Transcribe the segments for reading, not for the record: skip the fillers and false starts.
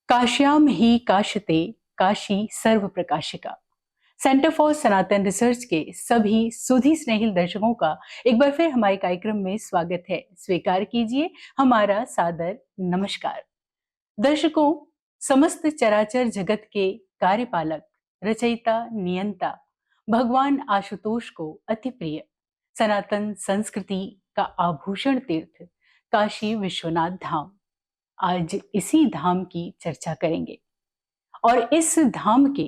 काश्याम ही काशते काशी सर्व प्रकाशिका। सेंटर फॉर सनातन रिसर्च के सभी सुधी स्नेहिल दर्शकों का एक बार फिर हमारे कार्यक्रम में स्वागत है। स्वीकार कीजिए हमारा सादर नमस्कार। दर्शकों, समस्त चराचर जगत के कार्यपालक, रचयिता, नियंता भगवान आशुतोष को अति प्रिय सनातन संस्कृति का आभूषण तीर्थ काशी विश्वनाथ धाम, आज इसी धाम की चर्चा करेंगे। और इस धाम के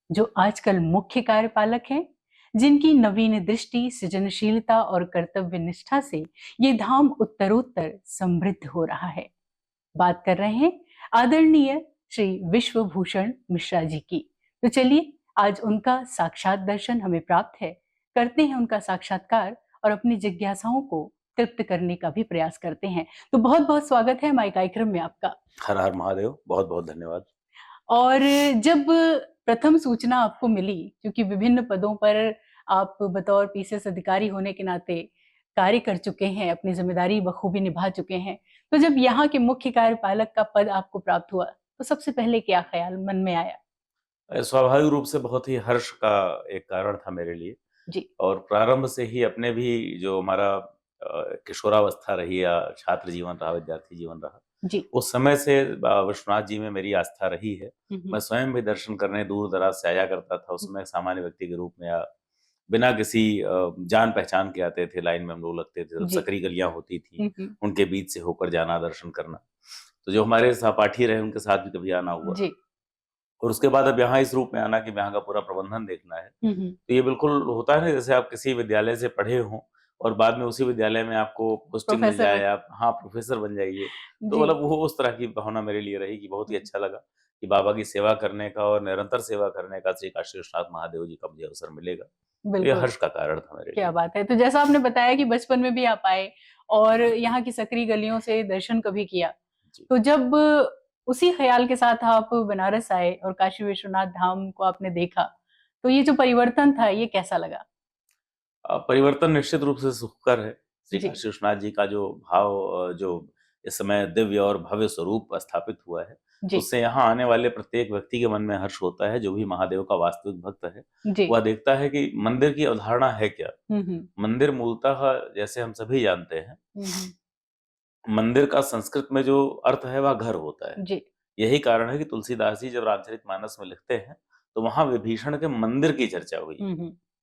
जो आजकल मुख्य कार्यपालक हैं, जिनकी नवीन दृष्टि, सृजनशीलता और कर्तव्य निष्ठा से ये धाम उत्तरोत्तर समृद्ध हो रहा है। बात कर रहे हैं आदरणीय श्री विश्वभूषण मिश्रा जी की। तो चलिए, आज उनका साक्षात दर्शन हमें प्राप्त है, करते हैं उनका साक्षात्कार और अपनी जिज्ञासाओं को तृप्त करने का भी प्रयास करते हैं। तो बहुत बहुत स्वागत है हमारे कार्यक्रम में आपका। हर हर महादेव, बहुत बहुत धन्यवाद। और जब प्रथम सूचना आपको मिली, क्योंकि विभिन्न पदों पर आप बतौर पीसीएस अधिकारी होने के नाते कार्य कर चुके हैं, अपनी जिम्मेदारी बखूबी निभा चुके हैं, तो जब यहाँ के मुख्य कार्यपालक का पद आपको प्राप्त हुआ तो सबसे पहले क्या ख्याल मन में आया? स्वाभाविक रूप से बहुत ही हर्ष का एक कारण था मेरे लिए जी। और प्रारंभ से ही अपने भी जो हमारा किशोरावस्था रही या छात्र जीवन रहा, विद्यार्थी जीवन रहा, जी। उस समय से विश्वनाथ जी में मेरी आस्था रही है। मैं स्वयं भी दर्शन करने दूर दराज से आया करता था। उसमें सामान्य व्यक्ति के रूप में या बिना किसी जान पहचान के आते थे। लाइन में हम लोग लगते थे, सकरी गलियां होती थी, उनके बीच से होकर जाना, दर्शन करना। तो जो हमारे सहपाठी रहे उनके साथ भी कभी आना हुआ। जी। और उसके बाद अब यहाँ इस रूप में आना कि यहाँ का पूरा प्रबंधन देखना है, तो ये बिल्कुल होता है ना, जैसे आप किसी विद्यालय से पढ़े हों और बाद में उसी विद्यालय में आपको पोस्टिंग मिल जाए, आप प्रोफेसर बन जाइए। तो मतलब वो उस तरह की भावना मेरे लिए रही कि बहुत ही अच्छा लगा कि बाबा की सेवा करने का और निरंतर सेवा करने का श्री काशी विश्वनाथ महादेव जी का मुझे अवसर मिलेगा। ये हर्ष का कारण था मेरे लिए। क्या बात है। तो जैसा आपने बताया कि बचपन में भी आप आए और यहाँ की सकरी गलियों से दर्शन कभी किया, तो जब उसी ख्याल के साथ आप बनारस आए और काशी विश्वनाथ धाम को आपने देखा, तो ये जो परिवर्तन था ये कैसा लगा? परिवर्तन निश्चित रूप से सुखकर है। श्री काशी विश्वनाथ जी का जो भाव, जो इस समय दिव्य और भव्य स्वरूप स्थापित हुआ है, उससे यहाँ आने वाले प्रत्येक व्यक्ति के मन में हर्ष होता है। जो भी महादेव का वास्तविक भक्त है, वह देखता है कि मंदिर की अवधारणा है क्या। मंदिर मूलतः, जैसे हम सभी जानते हैं, मंदिर का संस्कृत में जो अर्थ है वह घर होता है। यही कारण है कि तुलसीदास जी जब रामचरितमानस में लिखते हैं तो वहां विभीषण के मंदिर की चर्चा हुई।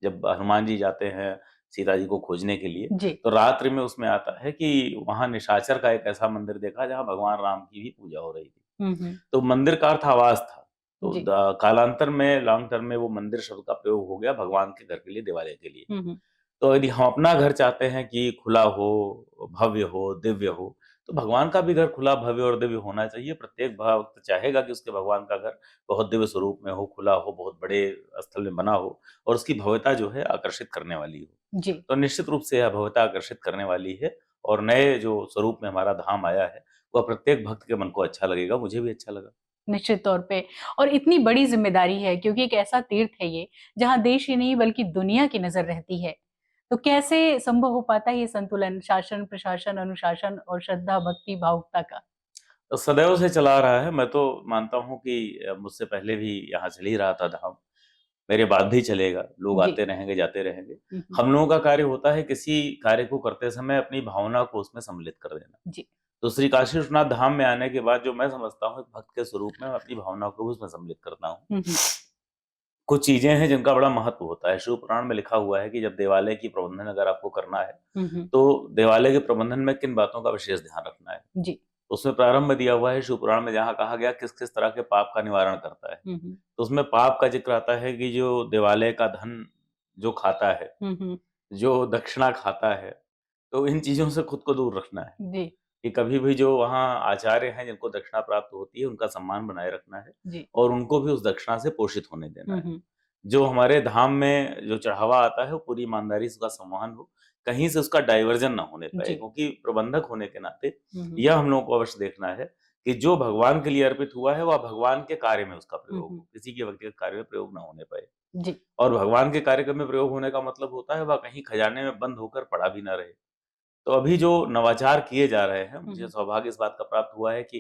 जब हनुमान जी जाते हैं सीता जी को खोजने के लिए, तो रात्रि में उसमें आता है कि वहां निशाचर का एक ऐसा मंदिर देखा जहां भगवान राम की भी पूजा हो रही थी। तो मंदिर का अर्थ आवास था। तो कालांतर में, लॉन्ग टर्म में वो मंदिर शब्द का प्रयोग हो गया भगवान के घर के लिए, देवालय के लिए। तो यदि हम अपना घर चाहते हैं कि खुला हो, भव्य हो, दिव्य हो, तो भगवान का भी घर खुला, भव्य और दिव्य होना चाहिए। प्रत्येक भक्त चाहेगा कि उसके भगवान का घर बहुत दिव्य स्वरूप में हो, खुला हो, बहुत बड़े स्थल में बना हो और उसकी भव्यता जो है आकर्षित करने वाली हो। तो निश्चित रूप से यह भव्यता आकर्षित करने वाली है और नए जो स्वरूप में हमारा धाम आया है वह प्रत्येक भक्त के मन को अच्छा लगेगा। मुझे भी अच्छा लगा निश्चित तौर पे। और इतनी बड़ी जिम्मेदारी है, क्योंकि एक ऐसा तीर्थ है ये जहाँ देश ही नहीं बल्कि दुनिया की नजर रहती है। तो कैसे संभव हो पाता है ये संतुलन, शासन, प्रशासन, अनुशासन और श्रद्धा, भक्ति, भावुकता का? तो सदैव से चला रहा है। मैं तो मानता हूँ कि मुझसे पहले भी यहाँ चल ही रहा था धाम, मेरे बाद भी चलेगा। लोग आते रहेंगे, जाते रहेंगे। हम लोगों का कार्य होता है किसी कार्य को करते समय अपनी भावना को उसमें सम्मिलित कर देना। तो श्री काशी विश्वनाथ धाम में आने के बाद जो मैं समझता हूँ भक्त के स्वरूप में, अपनी भावना को भी उसमें सम्मिलित करता हूँ। कुछ चीजें हैं जिनका बड़ा महत्व होता है। शिव पुराण में लिखा हुआ है कि जब देवालय की प्रबंधन अगर आपको करना है तो देवालय के प्रबंधन में किन बातों का विशेष ध्यान रखना है। उसमें प्रारंभ में दिया हुआ है शिव पुराण में, जहाँ कहा गया किस किस तरह के पाप का निवारण करता है। तो उसमें पाप का जिक्र आता है कि जो देवालय का धन जो खाता है, जो दक्षिणा खाता है, तो इन चीजों से खुद को दूर रखना है। कि कभी भी जो वहाँ आचार्य हैं जिनको दक्षिणा प्राप्त होती है उनका सम्मान बनाए रखना है और उनको भी उस दक्षिणा से पोषित होने देना है। जो हमारे धाम में जो चढ़ावा आता है वो पूरी ईमानदारी से उसका संवहन हो, कहीं से उसका डाइवर्जन ना होने पाए। क्योंकि प्रबंधक होने के नाते यह हम लोगों को अवश्य देखना है कि जो भगवान के लिए अर्पित हुआ है वह भगवान के कार्य में उसका प्रयोग हो, किसी के व्यक्तिगत कार्य में प्रयोग ना होने पाए। और भगवान के कार्य में प्रयोग होने का मतलब होता है वह कहीं खजाने में बंद होकर पड़ा भी ना रहे। तो अभी जो नवाचार किए जा रहे हैं, मुझे सौभाग्य इस बात का प्राप्त हुआ है कि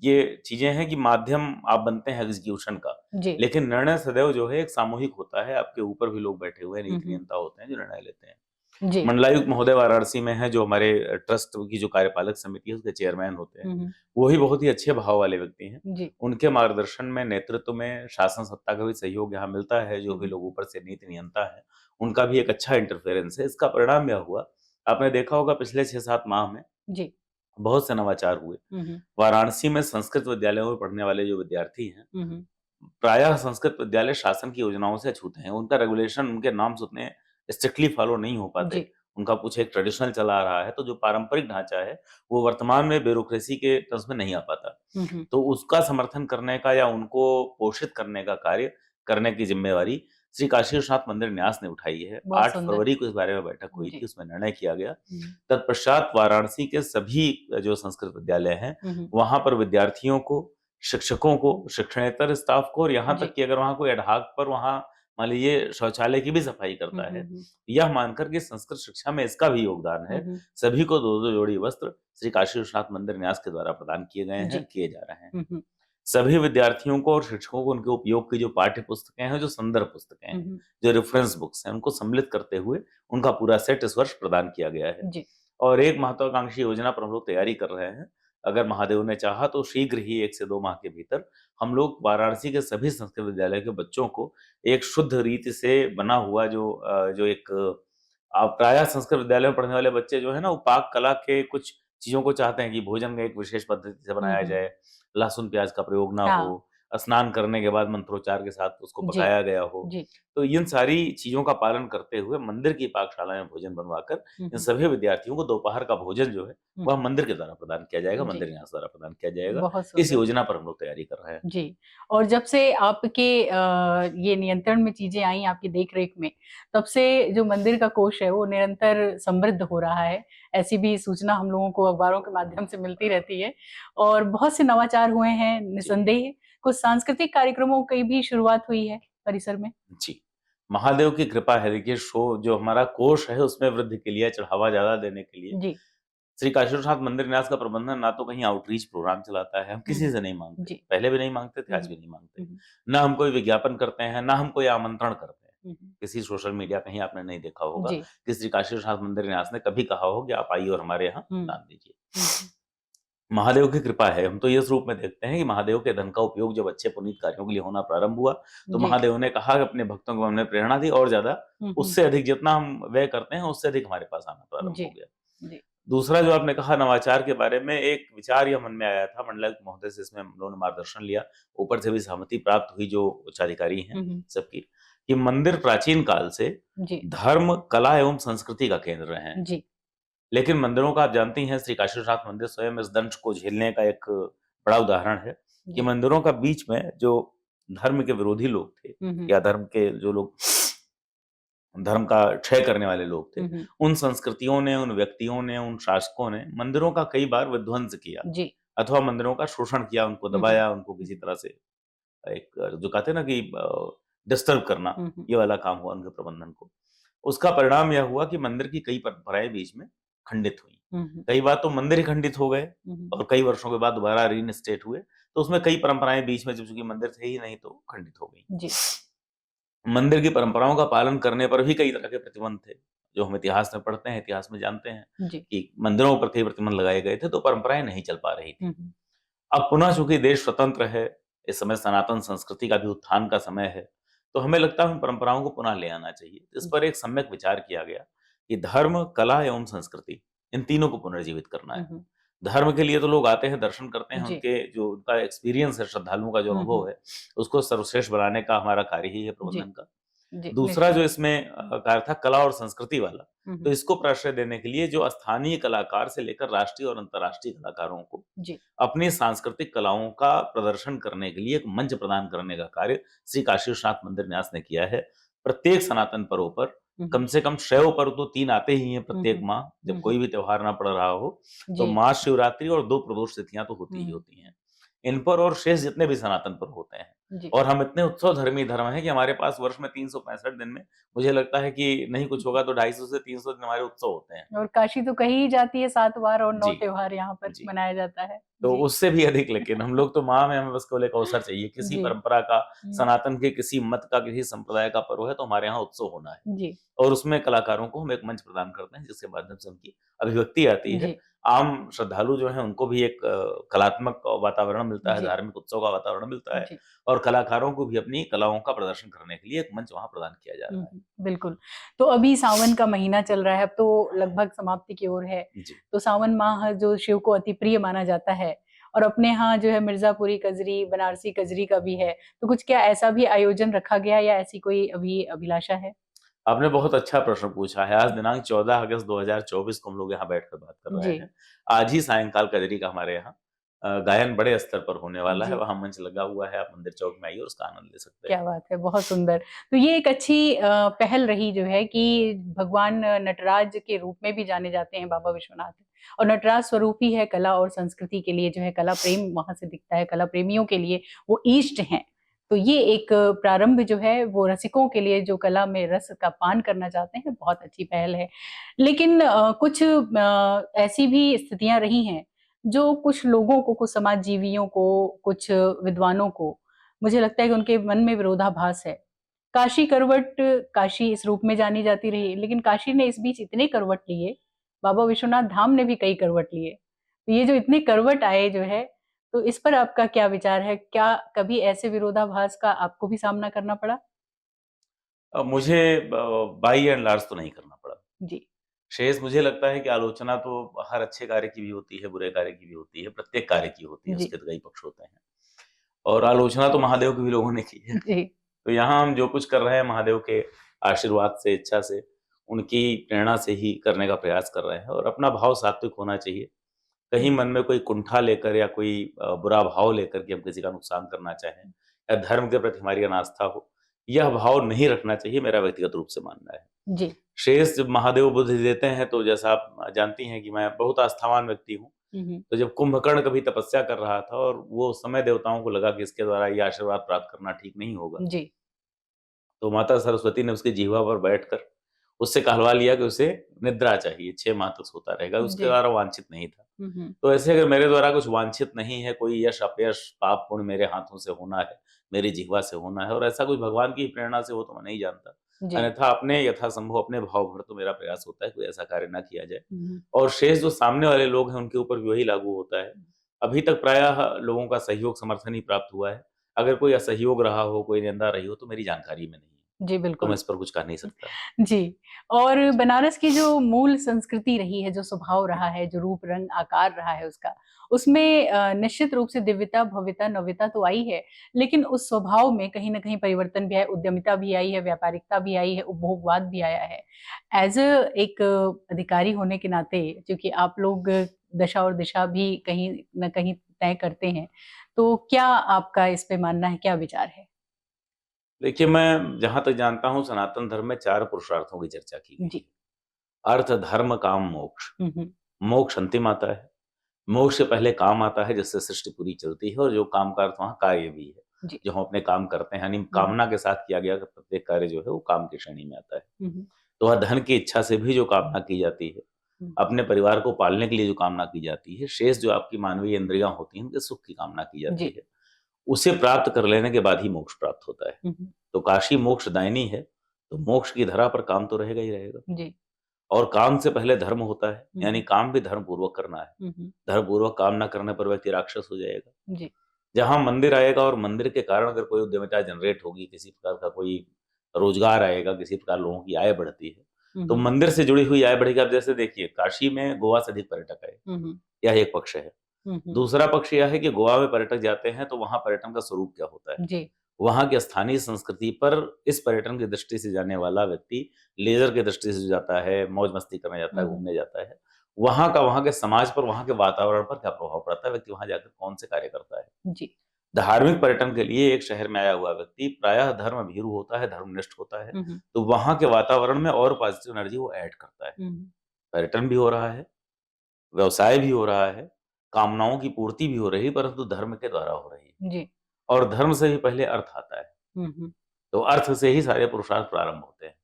ये चीजें हैं कि माध्यम आप बनते हैं एग्जीक्यूशन का, जी। लेकिन निर्णय सदैव जो है एक सामूहिक होता है। आपके ऊपर भी लोग बैठे हुए हैं, नीति हम्म, नियंता होते हैं जो निर्णय लेते हैं। जी। मंडलायुक्त महोदय वाराणसी में है, जो हमारे ट्रस्ट की जो कार्यपालक समिति है उसके चेयरमैन होते हैं। हम्म, वो ही बहुत ही अच्छे भाव वाले व्यक्ति हैं। जी। उनके मार्गदर्शन में, नेतृत्व में शासन सत्ता का भी सहयोग यहाँ मिलता है। जो भी लोग ऊपर से नीति नियंता है उनका भी एक अच्छा इंटरफेरेंस है। इसका परिणाम यह हुआ, आपने देखा होगा पिछले 6-7 माह में जी। बहुत से नवाचार हुए। हम्म, वाराणसी में संस्कृत विद्यालयों में पढ़ने वाले जो विद्यार्थी हैं, हम्म, प्रायः संस्कृत विद्यालय शासन की योजनाओं से अछूते हैं। उनका रेगुलेशन, उनके नॉर्म्स उतने स्ट्रिक्टली फॉलो नहीं हो पाते। जी। उनका कुछ एक ट्रेडिशनल चला आ रहा है, तो जो पारंपरिक ढांचा है, वो वर्तमान में ब्यूरोक्रेसी के टर्म्स में नहीं आ पाता। हम्म, तो उसका समर्थन करने का या उनको पोषित करने का कार्य करने की ज़िम्मेवारी श्री काशी विश्वनाथ मंदिर न्यास ने उठाई है। बहुत 8 सुंदर। फरवरी को इस बारे में बैठक हुई थी, जी। उसमें निर्णय किया गया। हम्म, तत्पश्चात वाराणसी के सभी जो संस्कृत विद्यालय हैं, हम्म, वहाँ पर विद्यार्थियों को, शिक्षकों को, शिक्षणेतर स्टाफ को और यहाँ जी। तक कि अगर वहाँ कोई एडहॉक पर वहाँ मान लीजिए शौचालय की भी सफाई करता है, हम्म, यह मानकर कि संस्कृत शिक्षा में इसका भी योगदान है, हम्म, सभी को 2-2 जोड़ी वस्त्र श्री काशी विश्वनाथ मंदिर न्यास के द्वारा प्रदान किए गए हैं, जी। किए जा रहे हैं। हम्म, सभी विद्यार्थियों को और शिक्षकों को उनके उपयोग की जो पाठ्य पुस्तकें हैं, जो संदर्भ पुस्तकें हैं, हम्म, जो रेफरेंस बुक्स हैं, उनको सम्मिलित करते हुए उनका पूरा सेट इस वर्ष प्रदान किया गया है। जी। और एक महत्वाकांक्षी योजना पर हम लोग तैयारी कर रहे हैं। अगर महादेव ने चाहा तो शीघ्र ही 1 से 2 माह के भीतर हम लोग वाराणसी के सभी संस्कृत विद्यालय के बच्चों को एक शुद्ध रीति से बना हुआ जो एक प्रायः संस्कृत विद्यालय में पढ़ने वाले बच्चे जो है ना, वो पाक कला के कुछ चीज़ों को चाहते हैं कि भोजन में एक विशेष पद्धति से बनाया हम्म, जाए, लहसुन प्याज का प्रयोग ना हाँ। हो, स्नान करने के बाद मंत्रोच्चार के साथ उसको जी। पकाया गया हो। जी। तो इन सारी चीज़ों का पालन करते हुए मंदिर की पाकशाला में भोजन बनवाकर इन सभी विद्यार्थियों को दोपहर का भोजन जो है, हम्म, वह मंदिर के द्वारा प्रदान किया जाएगा, जी। मंदिर न्यास द्वारा प्रदान किया जाएगा। बहुत इस सुंदर। योजना पर हम लोग तैयारी कर रहे हैं। जी। और जब से आपके ये नियंत्रण में चीज़ें आई आपकी देख-रेख में, तब से जो मंदिर का कोष है वो निरंतर समृद्ध हो रहा है। ऐसी भी सूचना हम लोगों को अखबारों के माध्यम से मिलती रहती है और बहुत से नवाचार हुए हैं जी, निस्संदेह। कुछ सांस्कृतिक कार्यक्रमों की भी शुरुआत हुई है परिसर में। जी। महादेव की कृपा है। देखिए, जो हमारा कोष है उसमें वृद्धि के लिए, चढ़ावा ज़्यादा देने के लिए जी। श्री काशी विश्वनाथ मंदिर न्यास का प्रबंधन ना तो कहीं आउटरीच प्रोग्राम चलाता है, हम किसी से नहीं माँगते। जी। पहले भी नहीं माँगते थे, हुँ, आज भी नहीं माँगते। हुँ, ना हम कोई विज्ञापन करते हैं, ना हम कोई आमंत्रण करते हैं। हुँ, किसी सोशल मीडिया कहीं आपने नहीं देखा होगा जी। कि श्री काशी विश्वनाथ मंदिर न्यास ने कभी कहा हो कि आप आइए और हमारे यहाँ हुँ, दान दीजिए। हुँ, महादेव की कृपा है। हम तो इस रूप में देखते हैं कि महादेव के धन का उपयोग जब अच्छे पुनीत कार्यों के लिए होना प्रारंभ हुआ, तो जी। महादेव ने कहा कि अपने भक्तों को हमने प्रेरणा दी और ज़्यादा हुँ, हुँ, उससे अधिक जितना हम व्यय करते हैं, उससे अधिक हमारे पास आना प्रारंभ जी, हो गया। जी। दूसरा जो आपने कहा नवाचार के बारे में, एक विचार यह मन में आया था, मंडलायुक्त महोदय से इसमें हम लोगों ने मार्गदर्शन लिया, ऊपर से भी सहमति प्राप्त हुई जो उच्चाधिकारी हैं हुँ, हुँ, सबकी, कि मंदिर प्राचीन काल से जी, धर्म, कला एवं संस्कृति का केंद्र रहे हैं। जी, लेकिन मंदिरों का आप जानती हैं, श्री काशी विश्वनाथ मंदिर स्वयं इस दंश को झेलने का एक बड़ा उदाहरण है कि जी। मंदिरों का बीच में जो धर्म के विरोधी लोग थे हुँ, हुँ, या धर्म के जो लोग धर्म का क्षय करने वाले लोग थे, हुँ, हुँ, उन संस्कृतियों ने, उन व्यक्तियों ने, उन शासकों ने मंदिरों का कई बार विध्वंस किया जी। अथवा मंदिरों का शोषण किया, उनको हुँ, हुँ, दबाया, उनको किसी तरह से एक जो कहते हैं ना कि डिस्टर्ब करना, हुँ, हुँ, ये वाला काम हुआ उनके प्रबंधन को। उसका परिणाम यह हुआ कि मंदिर की कई परंपराएँ बीच में खंडित हुईं। हुँ, हुँ, कई बार तो मंदिर ही खंडित हो गए हुँ, हुँ, और कई वर्षों के बाद दोबारा रीइंस्टेट हुए, तो उसमें कई परंपराएँ बीच में, जब चूँकि मंदिर थे ही नहीं, तो खंडित हो गईं। जी, मंदिर की परंपराओं का पालन करने पर भी कई तरह के प्रतिबंध थे, जो हम इतिहास में पढ़ते हैं, इतिहास में जानते हैं जी। कि मंदिरों पर कई प्रतिबंध लगाए गए थे, तो परंपराएँ नहीं चल पा रही थी। हुँ, हुँ, अब पुनः चूँकि देश स्वतंत्र है, इस समय सनातन संस्कृति का भी उत्थान का समय है, तो हमें लगता है उन परंपराओं को पुनः ले आना चाहिए। इस पर जी। एक सम्यक विचार किया गया कि धर्म, कला एवं संस्कृति, इन तीनों को पुनर्जीवित करना हुँ, है। हुँ, धर्म के लिए तो लोग आते हैं, दर्शन करते हैं, जी। उनके जो उनका एक्सपीरियंस है, श्रद्धालुओं का जो हुँ, हुँ, अनुभव है, उसको सर्वश्रेष्ठ बनाने का हमारा कार्य ही है जी, प्रबंधन का। जी, दूसरा जो निश्चित। इसमें कार्य था कला और संस्कृति वाला, हुँ, तो हुँ, इसको प्रश्रय देने के लिए जो स्थानीय कलाकार से लेकर राष्ट्रीय और अंतर्राष्ट्रीय कलाकारों को जी। अपनी सांस्कृतिक कलाओं का प्रदर्शन करने के लिए एक मंच प्रदान करने का कार्य श्री काशी विश्वनाथ मंदिर न्यास ने किया है। प्रत्येक सनातन पर्व पर हुँ, कम हुँ, से कम शैव पर्व तो 3 आते ही हैं हुँ, प्रत्येक हुँ, माह, जब हुँ, कोई हुँ, भी त्योहार ना पड़ रहा हो, तो जी। महाशिवरात्रि और 2 प्रदोष तिथियाँ तो होती हुँ, ही हुँ, होती हैं। इन पर और शेष जितने भी सनातन पर्व होते हैं, जी। और हम इतने उत्सव धर्मी धर्म हैं कि हमारे पास वर्ष में 365 दिन में मुझे लगता है कि नहीं कुछ होगा तो 250 से 300 दिन हमारे उत्सव होते हैं। और काशी तो कही ही जाती है 7 वार और 9 जी, त्योहार यहाँ पर जी। मनाया जाता है। तो जी, उससे भी अधिक, लेकिन हम लोग तो माँ में हमें बस केवल एक अवसर चाहिए। किसी जी। परंपरा का, हुँ, सनातन के किसी मत का, किसी संप्रदाय का पर्व है तो हमारे यहाँ उत्सव होना है। जी, और उसमें कलाकारों को हम एक मंच प्रदान करते हैं जिसके माध्यम से उनकी अभिव्यक्ति आती है। जी, आम श्रद्धालु जो हैं उनको भी एक कलात्मक वातावरण मिलता है, जी, धार्मिक उत्सव का वातावरण मिलता है जी। और कलाकारों को भी अपनी कलाओं का प्रदर्शन करने के लिए एक मंच वहाँ प्रदान किया जा हुँ, रहा है। हुँ, बिल्कुल। तो अभी सावन का महीना चल रहा है, अब तो लगभग समाप्ति की ओर है। जी। तो सावन माह जो शिव को अति प्रिय माना जाता है और अपने यहाँ जो है मिर्ज़ापुरी कजरी, बनारसी कजरी का भी है। तो कुछ क्या ऐसा भी आयोजन रखा गया या ऐसी कोई अभी अभिलाषा है? आपने बहुत अच्छा प्रश्न पूछा है। आज दिनांक 14 अगस्त 2024 को हम लोग यहाँ बैठकर बात कर रहे जी, हैं। आज ही सायंकाल कजरी का हमारे यहाँ गायन बड़े स्तर पर होने वाला है। जी। वहाँ मंच लगा हुआ है, आप मंदिर चौक में आइए और उसका आनंद ले सकते क्या हैं। बात है, बहुत सुंदर। तो ये एक अच्छी पहल रही जो है कि भगवान नटराज के रूप में भी जाने जाते हैं बाबा विश्वनाथ और नटराज स्वरूप ही है कला और संस्कृति के लिए जो है कला प्रेम वहाँ से दिखता है, कला प्रेमियों के लिए वो इष्ट हैं। तो ये एक प्रारंभ जो है वो रसिकों के लिए जो कला में रस का पान करना चाहते हैं, बहुत अच्छी पहल है। लेकिन कुछ ऐसी भी स्थितियाँ रही हैं, जो कुछ लोगों को, कुछ समाजजीवियों को, कुछ विद्वानों को मुझे लगता है कि उनके मन में विरोधाभास है। काशी करवट काशी इस रूप में जानी जाती रही, लेकिन काशी ने इस बीच इतने करवट लिए, बाबा विश्वनाथ धाम ने भी कई करवट लिए। तो ये जो इतने करवट आए जो है, तो इस पर आपका क्या विचार है? क्या कभी ऐसे विरोधाभास का आपको भी सामना करना पड़ा? मुझे बाय एंड लार्ज तो नहीं करना पड़ा। जी, शेष मुझे लगता है कि आलोचना तो हर अच्छे कार्य की भी होती है, बुरे कार्य की भी होती है, प्रत्येक कार्य की होती है, जी, उसके तो कई पक्ष होते हैं। और आलोचना तो महादेव की भी लोगों ने की है। जी, तो यहाँ हम जो कुछ कर रहे हैं महादेव के आशीर्वाद से, इच्छा से, उनकी प्रेरणा से ही करने का प्रयास कर रहे हैं और अपना भाव सात्विक होना चाहिए। कहीं हुँ, मन में कोई कुंठा लेकर या कोई बुरा भाव लेकर के हम किसी का नुकसान करना चाहें या धर्म के प्रति हमारी अनास्था हो, यह भाव नहीं रखना चाहिए, मेरा व्यक्तिगत रूप से मानना है। जी, शेष जब महादेव बुद्धि देते हैं तो जैसा आप जानती हैं कि मैं बहुत आस्थावान व्यक्ति हूँ। हुँ, हुँ, तो जब कुंभकर्ण कभी तपस्या कर रहा था और वो समय देवताओं को लगा कि इसके द्वारा ये आशीर्वाद प्राप्त करना ठीक नहीं होगा, जी, तो माता सरस्वती ने उसकी जिह्वा पर बैठकर उससे कहलवा लिया कि उसे निद्रा चाहिए, 6 माह तक सोता रहेगा, उसके जी, द्वारा वांछित नहीं था। हुँ, हुँ, तो ऐसे अगर मेरे द्वारा कुछ वांछित नहीं है, कोई यश अपयश, पाप पुण्य मेरे हाथों से होना है, मेरी जिह्वा से होना है और ऐसा कुछ भगवान की प्रेरणा से हो तो मैं नहीं जानता। जी, अन्यथा अपने यथासंभव अपने भाव भर तो मेरा प्रयास होता है कोई ऐसा कार्य ना किया जाए। हुँ, हुँ, और शेष जो सामने वाले लोग हैं उनके ऊपर भी वही लागू होता है। अभी तक प्रायः लोगों का सहयोग समर्थन ही प्राप्त हुआ है। अगर कोई असहयोग रहा हो, कोई निंदा रही हो तो मेरी जानकारी में नहीं है। जी, तो मैं बिल्कुल। इस पर कुछ कह नहीं सकता। जी, और जी। बनारस की जो मूल संस्कृति रही है, जो स्वभाव रहा है, जो रूप, रंग, आकार रहा है उसका, उसमें निश्चित रूप से दिव्यता, भव्यता, नव्यता तो आई है, लेकिन उस स्वभाव में कहीं न कहीं परिवर्तन भी आया, उद्यमिता भी आई है, व्यापारिकता भी आई है, उपभोगवाद भी आया है। ऐज़ एक अधिकारी होने के नाते, चूँकि आप लोग दशा और दिशा भी कहीं न कहीं तय करते हैं, तो क्या आपका इस पे मानना है, क्या विचार है? देखिए, मैं जहाँ तक जानता हूँ सनातन धर्म में 4 पुरुषार्थों की चर्चा की गई जी। है। अर्थ, धर्म, काम, मोक्ष। हुँ, हुँ। मोक्ष अंतिम आता है। मोक्ष से पहले काम आता है जिससे सृष्टि पूरी चलती है और जो काम का अर्थ वहाँ कार्य भी है। जी। जो हम अपने काम करते हैं यानी हुँ, हुँ। कामना के साथ किया गया प्रत्येक कार्य जो है वो काम की श्रेणी में आता है। हुँ, हुँ। तो वह धन की इच्छा से भी जो कामना की जाती है, हुँ। अपने परिवार को पालने के लिए जो कामना की जाती है, शेष जो आपकी मानवीय इंद्रियाँ होती हैं उनके सुख की कामना की जाती जी। है। उसे प्राप्त कर लेने के बाद ही मोक्ष प्राप्त होता है। हुँ, हुँ। तो काशी मोक्षदायिनी है, तो मोक्ष की धरा पर काम तो रहेगा ही रहेगा। जी। और काम से पहले धर्म होता है, हुँ, यानी हुँ। काम भी धर्मपूर्वक करना है। हुँ, हुँ। धर्मपूर्वक काम ना करने पर व्यक्ति राक्षस हो जाएगा। जी। जहाँ मंदिर आएगा और मंदिर के कारण अगर कोई उद्यमिता जनरेट होगी, किसी प्रकार का कोई रोज़गार आएगा, किसी प्रकार लोगों की आय बढ़ती है, हुँ, तो हुँ। मंदिर से जुड़ी हुई आय बढ़ेगी। अब जैसे देखिए, काशी में गोवा से अधिक पर्यटक आए, हुँ, हुँ। यह एक पक्ष है। हुँ, हुँ। दूसरा पक्ष यह है कि गोवा में पर्यटक जाते हैं, तो वहाँ पर्यटन का स्वरूप क्या होता है? जी। वहाँ की स्थानीय संस्कृति पर इस पर्यटन की दृष्टि से जाने वाला व्यक्ति लेज़र की दृष्टि से जाता है, मौज-मस्ती करने जाता हुँ, है, हुँ। घूमने जाता है। वहाँ का वहाँ के समाज पर, वहाँ के वातावरण पर क्या प्रभाव पड़ता है? व्यक्ति वहाँ जाकर कौन से कार्य करता है? जी। धार्मिक पर्यटन के लिए एक शहर में आया हुआ व्यक्ति प्रायः धर्म भीरू होता है, धर्मनिष्ठ होता है, हुँ, हुँ। तो वहाँ के वातावरण में और पॉज़िटिव एनर्जी वो ऐड करता है। हुँ, हुँ। पर्यटन भी हो रहा है, व्यवसाय भी हो रहा है, कामनाओं की पूर्ति भी हो रही है, परंतु धर्म के द्वारा हो रही है। जी। और धर्म से भी पहले अर्थ आता है। तो अर्थ से ही सारे पुरुषार्थ प्रारंभ होते हैं।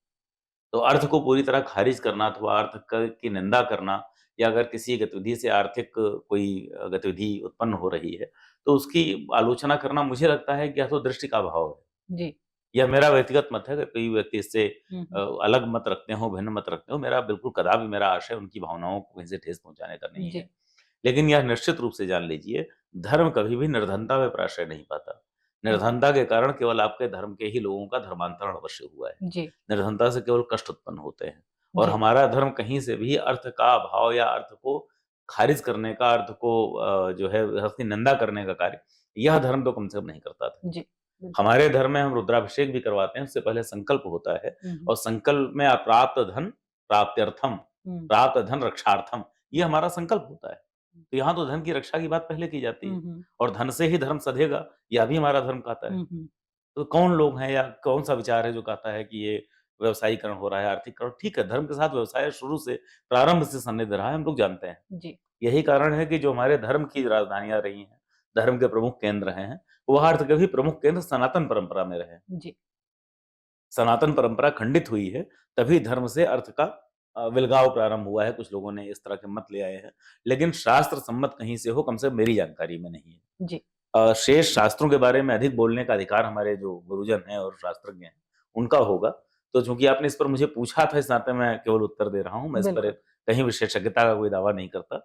तो अर्थ को पूरी तरह खारिज करना अथवा की निंदा करना, या अगर किसी गतिविधि से आर्थिक कोई गतिविधि उत्पन्न हो रही है तो उसकी आलोचना करना, मुझे लगता है कि यह तो दृष्टि का अभाव है। जी। यह मेरा व्यक्तिगत मत है। अगर कोई व्यक्ति इससे अलग मत रखते हो, भिन्न मत रखते हो, मेरा बिल्कुल कदापि मेरा आशय उनकी भावनाओं को कहीं से ठेस पहुंचाने का नहीं है। लेकिन यह निश्चित रूप से जान लीजिए, धर्म कभी भी निर्धनता में प्रश्रय नहीं पाता। निर्धनता के कारण केवल आपके धर्म के ही लोगों का धर्मांतरण अवश्य हुआ है। जी। निर्धनता से केवल कष्ट उत्पन्न होते हैं। और हमारा धर्म कहीं से भी अर्थ का अभाव या अर्थ को खारिज करने का, अर्थ को जो है अर्थ की निंदा करने का कार्य, यह धर्म तो कम से कम नहीं करता था। जी। हमारे धर्म में हम रुद्राभिषेक भी करवाते हैं, उससे पहले संकल्प होता है, और संकल्प में अप्राप्त धन प्राप्त्यर्थम, प्राप्त धन रक्षार्थम, ये हमारा संकल्प होता है। तो यहाँ तो धन की रक्षा की बात पहले की जाती है, और धन से ही धर्म सधेगा, यह भी हमारा धर्म कहता है। तो कौन लोग हैं या कौन सा विचार है जो कहता है कि ये व्यवसायीकरण हो रहा है, आर्थिकरण? ठीक है, धर्म के साथ व्यवसाय शुरू से, प्रारंभ से सन्निध रहा है, हम लोग जानते हैं। जी। यही कारण है कि जो हमारे धर्म की राजधानियां रही हैं, धर्म के प्रमुख केंद्र हैं, वह अर्थ के भी प्रमुख केंद्र सनातन परंपरा में रहे। जी। सनातन परंपरा खंडित हुई है, तभी धर्म से अर्थ का विलगाव प्रारंभ हुआ है। कुछ लोगों ने इस तरह के मत ले आए हैं, लेकिन शास्त्र सम्मत कहीं से हो, कम से कम मेरी जानकारी में नहीं है। जी। शेष शास्त्रों के बारे में अधिक बोलने का अधिकार हमारे जो गुरुजन हैं और शास्त्रज्ञ हैं, उनका होगा। तो चूंकि आपने इस पर मुझे पूछा था, इस नाते मैं केवल उत्तर दे रहा हूँ। मैं इस पर कहीं विशेषज्ञता का कोई दावा नहीं करता,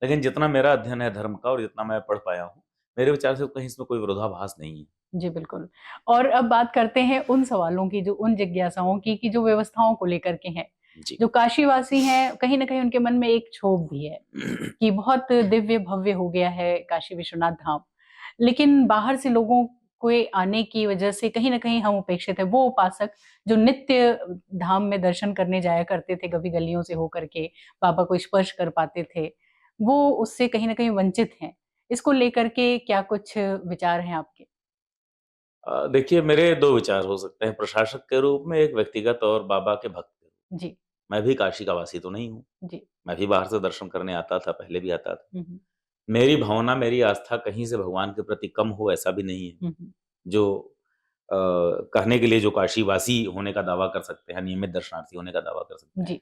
लेकिन जितना मेरा अध्ययन है धर्म का और जितना मैं पढ़ पाया हूँ, मेरे विचार से कहीं इसमें कोई विरोधाभास नहीं है। जी बिल्कुल। और अब बात करते हैं उन सवालों की, जो उन जिज्ञासाओं की, कि जो व्यवस्थाओं को लेकर के हैं। जो काशीवासी हैं, कहीं ना कहीं उनके मन में एक क्षोभ भी है कि बहुत दिव्य भव्य हो गया है काशी विश्वनाथ धाम, लेकिन बाहर से लोगों के आने की वजह से कहीं ना कहीं हम उपेक्षित है। वो उपासक जो नित्य धाम में दर्शन करने जाया करते थे, कभी गलियों से होकर के बाबा को स्पर्श कर पाते थे, वो उससे कहीं ना कहीं वंचित हैं। इसको लेकर के क्या कुछ विचार हैं आपके? देखिए, मेरे दो विचार हो सकते हैं, प्रशासक के रूप में, एक व्यक्तिगत और बाबा के भक्त के रूप में। जी। मैं भी काशी का वासी तो नहीं हूँ। जी। मैं भी बाहर से दर्शन करने आता था, पहले भी आता था। मेरी भावना, मेरी आस्था कहीं से भगवान के प्रति कम हो, ऐसा भी नहीं है। जो कहने के लिए जो काशीवासी होने का दावा कर सकते हैं, नियमित दर्शनार्थी होने का दावा कर सकते हैं,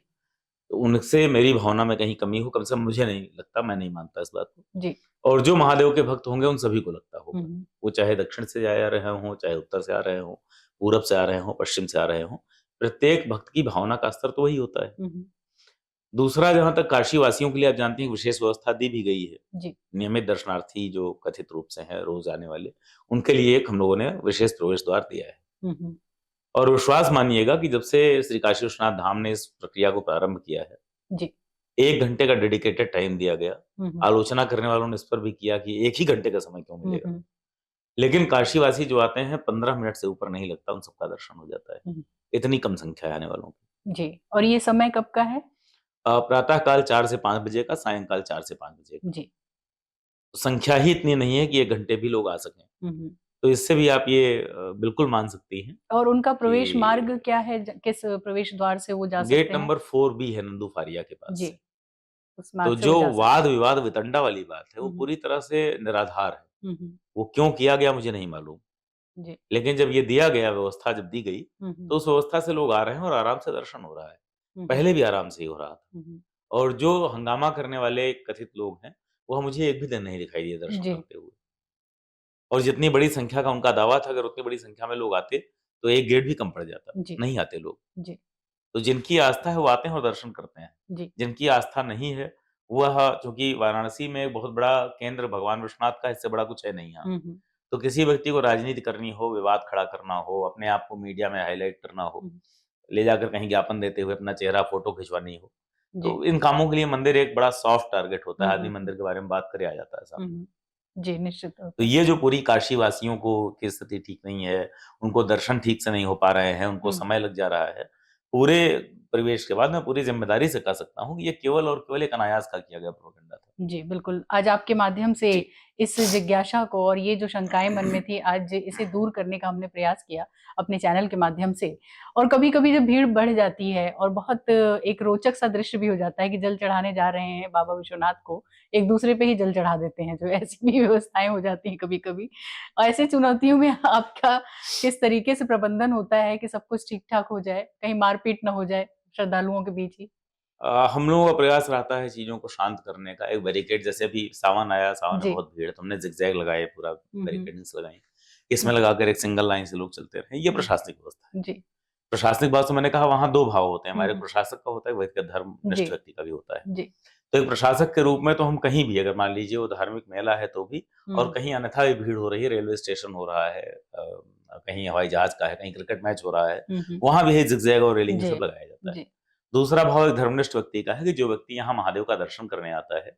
तो उनसे मेरी भावना में कहीं कमी हो, कम से कम मुझे नहीं लगता, मैं नहीं मानता इस बात को। जी। और जो महादेव के भक्त होंगे उन सभी को लगता होगा, वो चाहे दक्षिण से आ रहे हों, चाहे उत्तर से आ रहे हों, पूरब से आ रहे हों, पश्चिम से आ रहे हों, प्रत्येक भक्त की भावना का स्तर तो वही होता है। दूसरा, जहां तक काशी वासियों के लिए आप जानती हैं विशेष व्यवस्था दी भी गई है। जी। नियमित दर्शनार्थी जो कथित रूप से हैं, रोज आने वाले, उनके लिए एक हम लोगों ने विशेष प्रवेश द्वार दिया है। और विश्वास मानिएगा कि जब से श्री काशी विश्वनाथ धाम ने इस प्रक्रिया को प्रारंभ किया है, जी, 1 घंटे का डेडिकेटेड टाइम दिया गया। आलोचना करने वालों ने इस पर भी किया कि 1 ही घंटे का समय क्यों मिलेगा, लेकिन काशीवासी जो आते हैं 15 मिनट से ऊपर नहीं लगता, उन सबका दर्शन हो जाता है। इतनी कम संख्या है आने वालों की। जी। और ये समय कब का है? प्रातः काल 4 से 5 बजे का, सायंकाल 4 से 5 बजे का। जी। संख्या ही इतनी नहीं है कि 1 घंटे भी लोग आ सकें। तो इससे भी आप ये बिल्कुल मान सकती हैं। और उनका प्रवेश मार्ग क्या है? किस प्रवेश द्वार से वो जा सकते हैं? गेट नंबर 4B है नंदू फारिया के पास जी। से। उस मार्ग तो से जो वो जा सकते वाद विवाद वितंडा वाली बात है, वो हैं। पूरी तरह से निराधार है। हम्म। वो क्यों किया गया मुझे नहीं मालूम, जी। लेकिन जब ये दिया गया, व्यवस्था जब दी गई, तो उस व्यवस्था से लोग आ रहे हैं और आराम से दर्शन हो रहा है। पहले भी आराम से ही हो रहा था। और जो हंगामा करने वाले कथित लोग हैं, वो मुझे एक भी दिन नहीं दिखाई दिए दर्शन करते हुए। और जितनी बड़ी संख्या का उनका दावा था, अगर उतनी बड़ी संख्या में लोग आते तो एक गेट भी कम पड़ जाता। नहीं आते लोग। तो जिनकी आस्था है वो आते हैं और दर्शन करते हैं। जिनकी आस्था नहीं है, वह, चूंकि वाराणसी में एक बहुत बड़ा केंद्र भगवान विश्वनाथ का, इससे बड़ा कुछ है नहीं यहाँ। तो किसी व्यक्ति को राजनीति करनी हो, विवाद खड़ा करना हो, अपने आप को मीडिया में हाईलाइट करना हो, ले जाकर कहीं ज्ञापन देते हुए अपना चेहरा फोटो खिंचवानी हो, तो इन कामों के लिए मंदिर एक बड़ा सॉफ्ट टारगेट होता है। आदमी मंदिर के बारे में बात करे आ जाता है सामने। जी, निश्चित। तो ये जो पूरी काशी वासियों को की स्थिति ठीक नहीं है, उनको दर्शन ठीक से नहीं हो पा रहे हैं, उनको समय लग जा रहा है, पूरे परिवेश के बाद मैं पूरी जिम्मेदारी से कह सकता हूँ कि ये केवल और केवल एक अनायास का किया गया प्रोपेगेंडा था। जी बिल्कुल। आज आपके माध्यम से इस जिज्ञासा को और ये जो शंकाएं मन में थी, आज इसे दूर करने का हमने प्रयास किया अपने चैनल के माध्यम से। और कभी-कभी जब भीड़ बढ़ जाती है और बहुत एक रोचक सा दृश्य भी हो जाता है कि जल चढ़ाने जा रहे हैं बाबा विश्वनाथ को, एक दूसरे पे ही जल चढ़ा देते हैं, जो ऐसी भी व्यवस्थाएं हो जाती हैं कभी-कभी। ऐसी चुनौतियों में आपका किस तरीके से प्रबंधन होता है कि सब कुछ ठीक-ठाक हो जाए, कहीं मारपीट ना हो जाए श्रद्धालुओं के बीच ही? हम लोगों का प्रयास रहता है चीज़ों को शांत करने का। एक बैरिकेड, जैसे अभी सावन आया, सावन में जी। बहुत भीड़ है, तो हमने ज़िगज़ैग लगाए, पूरा हुँ, हुँ। बैरिकेडिंग्स लगाई। इसमें लगाकर एक सिंगल लाइन से लोग चलते रहें, ये हुँ। प्रशासनिक व्यवस्था है। जी। प्रशासनिक बात से मैंने कहा वहाँ 2 भाव होते हैं, हमारे हुँ। प्रशासक का होता है, व्यक्तिगत जी। धर्मनिष्ठ व्यक्ति का भी होता है। जी। तो एक प्रशासक के रूप में तो हम कहीं भी, अगर मान लीजिए वो धार्मिक मेला है तो भी, और हुँ। कहीं अन्यथा भी भीड़ हो रही है, रेलवे स्टेशन हो रहा है, कहीं हवाई जहाज का है, कहीं क्रिकेट मैच हो रहा है, हुँ, हुँ। वहाँ भी ज़िगज़ैग और रेलिंग ये जी। सब लगाया जाता है। जी। दूसरा भाव एक धर्मनिष्ठ व्यक्ति का है कि जो व्यक्ति यहाँ महादेव का दर्शन करने आता है,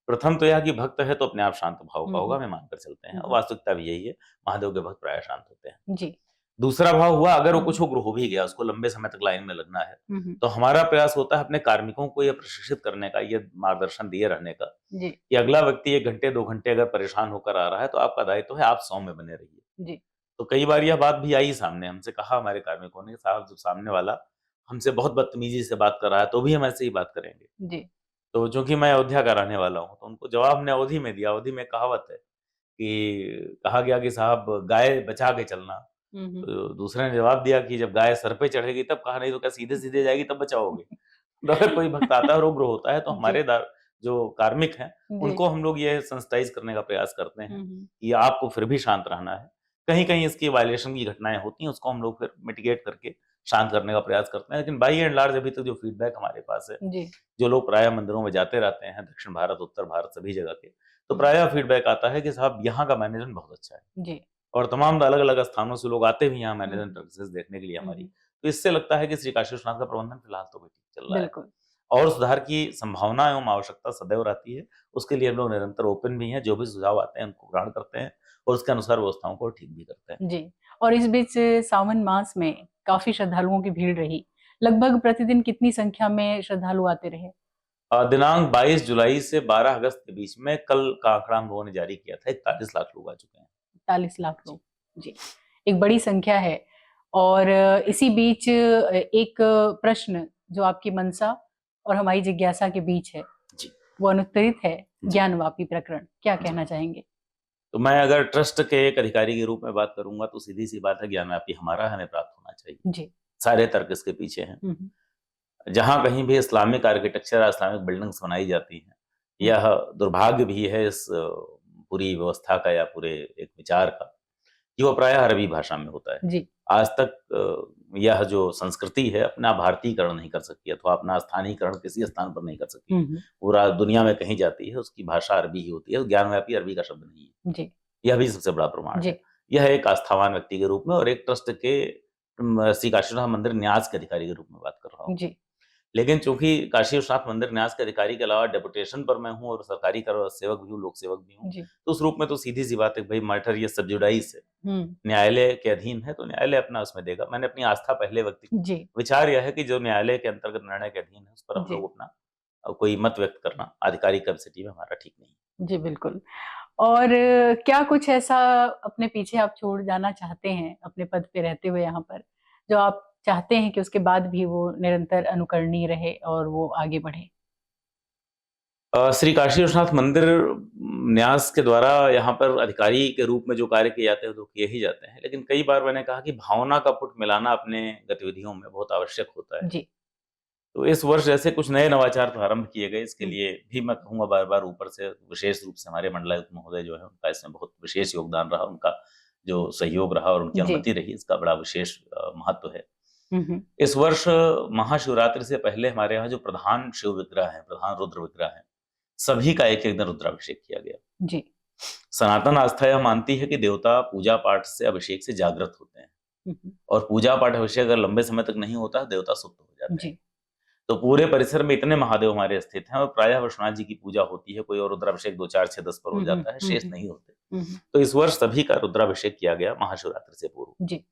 प्रथम तो यह कि भक्त है तो अपने आप शांत भाव का हुँ, होगा, हुँ। हमें मानकर चलते हैं, हुँ, और हुँ। वास्तविकता भी यही है, महादेव के भक्त प्रायः शांत होते हैं। जी। दूसरा भाव हुआ, अगर वो हुँ, कुछ हुँ। उग्र हो भी गया, उसको लंबे समय तक लाइन में लगना है, हुँ, हुँ। तो हमारा प्रयास होता है अपने कार्मिकों को ये प्रशिक्षित करने का, ये मार्गदर्शन दिए रहने का, जी। कि अगला व्यक्ति 1 घंटे 2 घंटे अगर परेशान होकर आ रहा है, तो आपका दायित्व है आप सौम्य बने रहिए। जी। तो कई बार यह बात भी आई सामने, हमसे कहा हमारे कार्मिकों ने, साहब जब सामने वाला हमसे बहुत बदतमीजी से बात कर रहा है, तो भी हम ऐसे ही बात करेंगे। जी। तो चूँकि मैं अयोध्या का रहने वाला हूँ, तो उनको जवाब हमने अवधी में दिया। अवधी में कहावत है कि कहा गया कि साहब गाय बचा के चलना। हुँ, हुँ। तो दूसरे ने जवाब दिया कि जब गाय सर पे चढ़ेगी तब कहा, नहीं तो क्या सीधे-सीधे जाएगी तब बचाओगे? तो अगर कोई भक्त आता है और उग्र होता है, तो जी। हमारे जो कार्मिक हैं, जी। उनको हम लोग ये सेंसिटाइज़ करने का प्रयास करते हैं हुँ, हुँ। कि आपको फिर भी शांत रहना है। कहीं-कहीं इसकी वायलेशन की घटनाएँ होती हैं, उसको हम लोग फिर मिटिगेट करके शांत करने का प्रयास करते हैं। लेकिन बाय एंड लार्ज अभी तक जो फीडबैक हमारे पास है, जी। जो लोग प्रायः मंदिरों में जाते रहते हैं, दक्षिण भारत, उत्तर भारत सभी जगह के, तो हुँ। प्रायः फीडबैक आता है कि साहब यहाँ का मैनेजमेंट बहुत अच्छा है, जी। और तमाम अलग-अलग स्थानों से लोग आते भी हैं यहाँ हुँ, मैनेजमेंट हुँ। प्रैक्टिसेस देखने के लिए हुँ, हमारी। हुँ। तो इससे लगता है कि श्री काशी विश्वनाथ का प्रबंधन फिलहाल तो भी ठीक चल रहा है, बिल्कुल। और सुधार की संभावना एवं आवश्यकता सदैव रहती है। उसके लिए हम लोग निरंतर ओपन भी हैं, जो भी सुझाव आते हैं उनको ग्रहण करते हैं, और उसके अनुसार व्यवस्थाओं को ठीक भी करते हैं। जी। और इस बीच सावन मास में काफ़ी श्रद्धालुओं की भीड़ रही। लगभग प्रतिदिन कितनी संख्या में श्रद्धालु आते रहे? दिनांक 22 जुलाई से 12 अगस्त के बीच में कल का आंकड़ा हम लोगों ने जारी किया था, 41 लाख लोग आ चुके हैं। 40 लाख जी। लोग। जी। एक बड़ी संख्या है। और इसी बीच एक प्रश्न जो आपकी मनसा और हमारी जिज्ञासा के बीच है, जी। वो अनुत्तरित है, जी। ज्ञानवापी प्रकरण। क्या जी। कहना चाहेंगे? तो मैं अगर ट्रस्ट के एक अधिकारी के रूप में बात करूँगा, तो सीधी-सी बात है, ज्ञानव्यापी हमारा हमें प्राप्त होना चाहिए। जी। सारे तर्क इसके पीछे हैं। हुँ, हुँ। जहाँ कहीं भी इस्लामिक आर्किटेक्चर, इस्लामिक बिल्डिंग्स बनाई जाती हैं, हुँ। यह दुर्भाग्य भी है इस पूरी व्यवस्था का या पूरे एक विचार का, कि वो प्रायः अरबी भाषा में होता है। जी। आज तक यह जो संस्कृति है अपना भारतीयकरण नहीं कर सकती, अथवा अपना स्थानीयकरण किसी स्थान पर नहीं कर सकती। हुँ, हुँ। पूरा दुनिया में कहीं जाती है, उसकी भाषा अरबी ही होती है, ज्ञानव्यापी अरबी का शब्द नहीं है। जी। यह भी सबसे बड़ा प्रमाण जी। है। यह एक आस्थावान व्यक्ति के रूप में और एक ट्रस्ट के श्री काशी विश्वनाथ मंदिर न्यास के अधिकारी के रूप में बात कर रहा हूँ। जी। लेकिन चूँकि काशी विश्वनाथ मंदिर न्यास के अधिकारी के अलावा डेपुटेशन पर मैं हूँ और सरकारी कर सेवक भी हूँ, लोक सेवक भी हूँ, जी। तो उस रूप में तो सीधी-सी बात है, भई मैटर ये सब जुडाइस है, हुँ। न्यायालय के अधीन है, तो न्यायालय अपना उसमें देगा। मैंने अपनी आस्था पहले व्यक्त की। जी। विचार यह है कि जो न्यायालय के अंतर्गत निर्णय के अधीन है, उस पर हम जी। लोग अपना कोई मत व्यक्त करना आधिकारिक कैपेसिटी में हमारा ठीक नहीं है। जी, बिल्कुल। और क्या कुछ ऐसा अपने पीछे आप छोड़ जाना चाहते हैं, अपने पद पे रहते हुए यहाँ पर, जो आप चाहते हैं कि उसके बाद भी वो निरंतर अनुकरणीय रहे और वो आगे बढ़े? श्री काशी विश्वनाथ मंदिर न्यास के द्वारा यहाँ पर अधिकारी के रूप में जो कार्य किए जाते हैं, तो किए ही जाते हैं। लेकिन कई बार मैंने कहा कि भावना का पुट मिलाना अपने गतिविधियों में बहुत आवश्यक होता है। जी। तो इस वर्ष जैसे कुछ नए नवाचार प्रारंभ किए गए, इसके हुँ। लिए भी मैं कहूँगा बार-बार ऊपर से, विशेष रूप से हमारे मंडलायुक्त महोदय जो हैं, उनका इसमें बहुत विशेष योगदान रहा, उनका जो सहयोग रहा और उनकी जी। अनुमति रही, इसका बड़ा विशेष महत्व है। हुँ, हुँ। इस वर्ष महाशिवरात्रि से पहले हमारे यहाँ जो प्रधान शिव विग्रह हैं, प्रधान रुद्र विग्रह हैं, सभी का एक-एक दिन रुद्राभिषेक किया गया। जी। सनातन आस्था यह मानती है कि देवता पूजा-पाठ से, अभिषेक से जागृत होते हैं, हुँ, हुँ। और पूजा-पाठ, अभिषेक अगर लंबे समय तक नहीं होता, देवता सुप्त हो जाते हैं। जी। तो पूरे परिसर में इतने महादेव हमारे स्थित हैं, और प्रायः विश्वनाथ जी की पूजा होती है, कोई और रुद्राभिषेक 2, 4, 6, 10 पर हो हुँ, हुँ। जाता है, हुँ, शेष हुँ। नहीं होते। हुँ, हुँ। तो इस वर्ष सभी का रुद्राभिषेक किया गया महाशिवरात्रि से पूर्व। जी।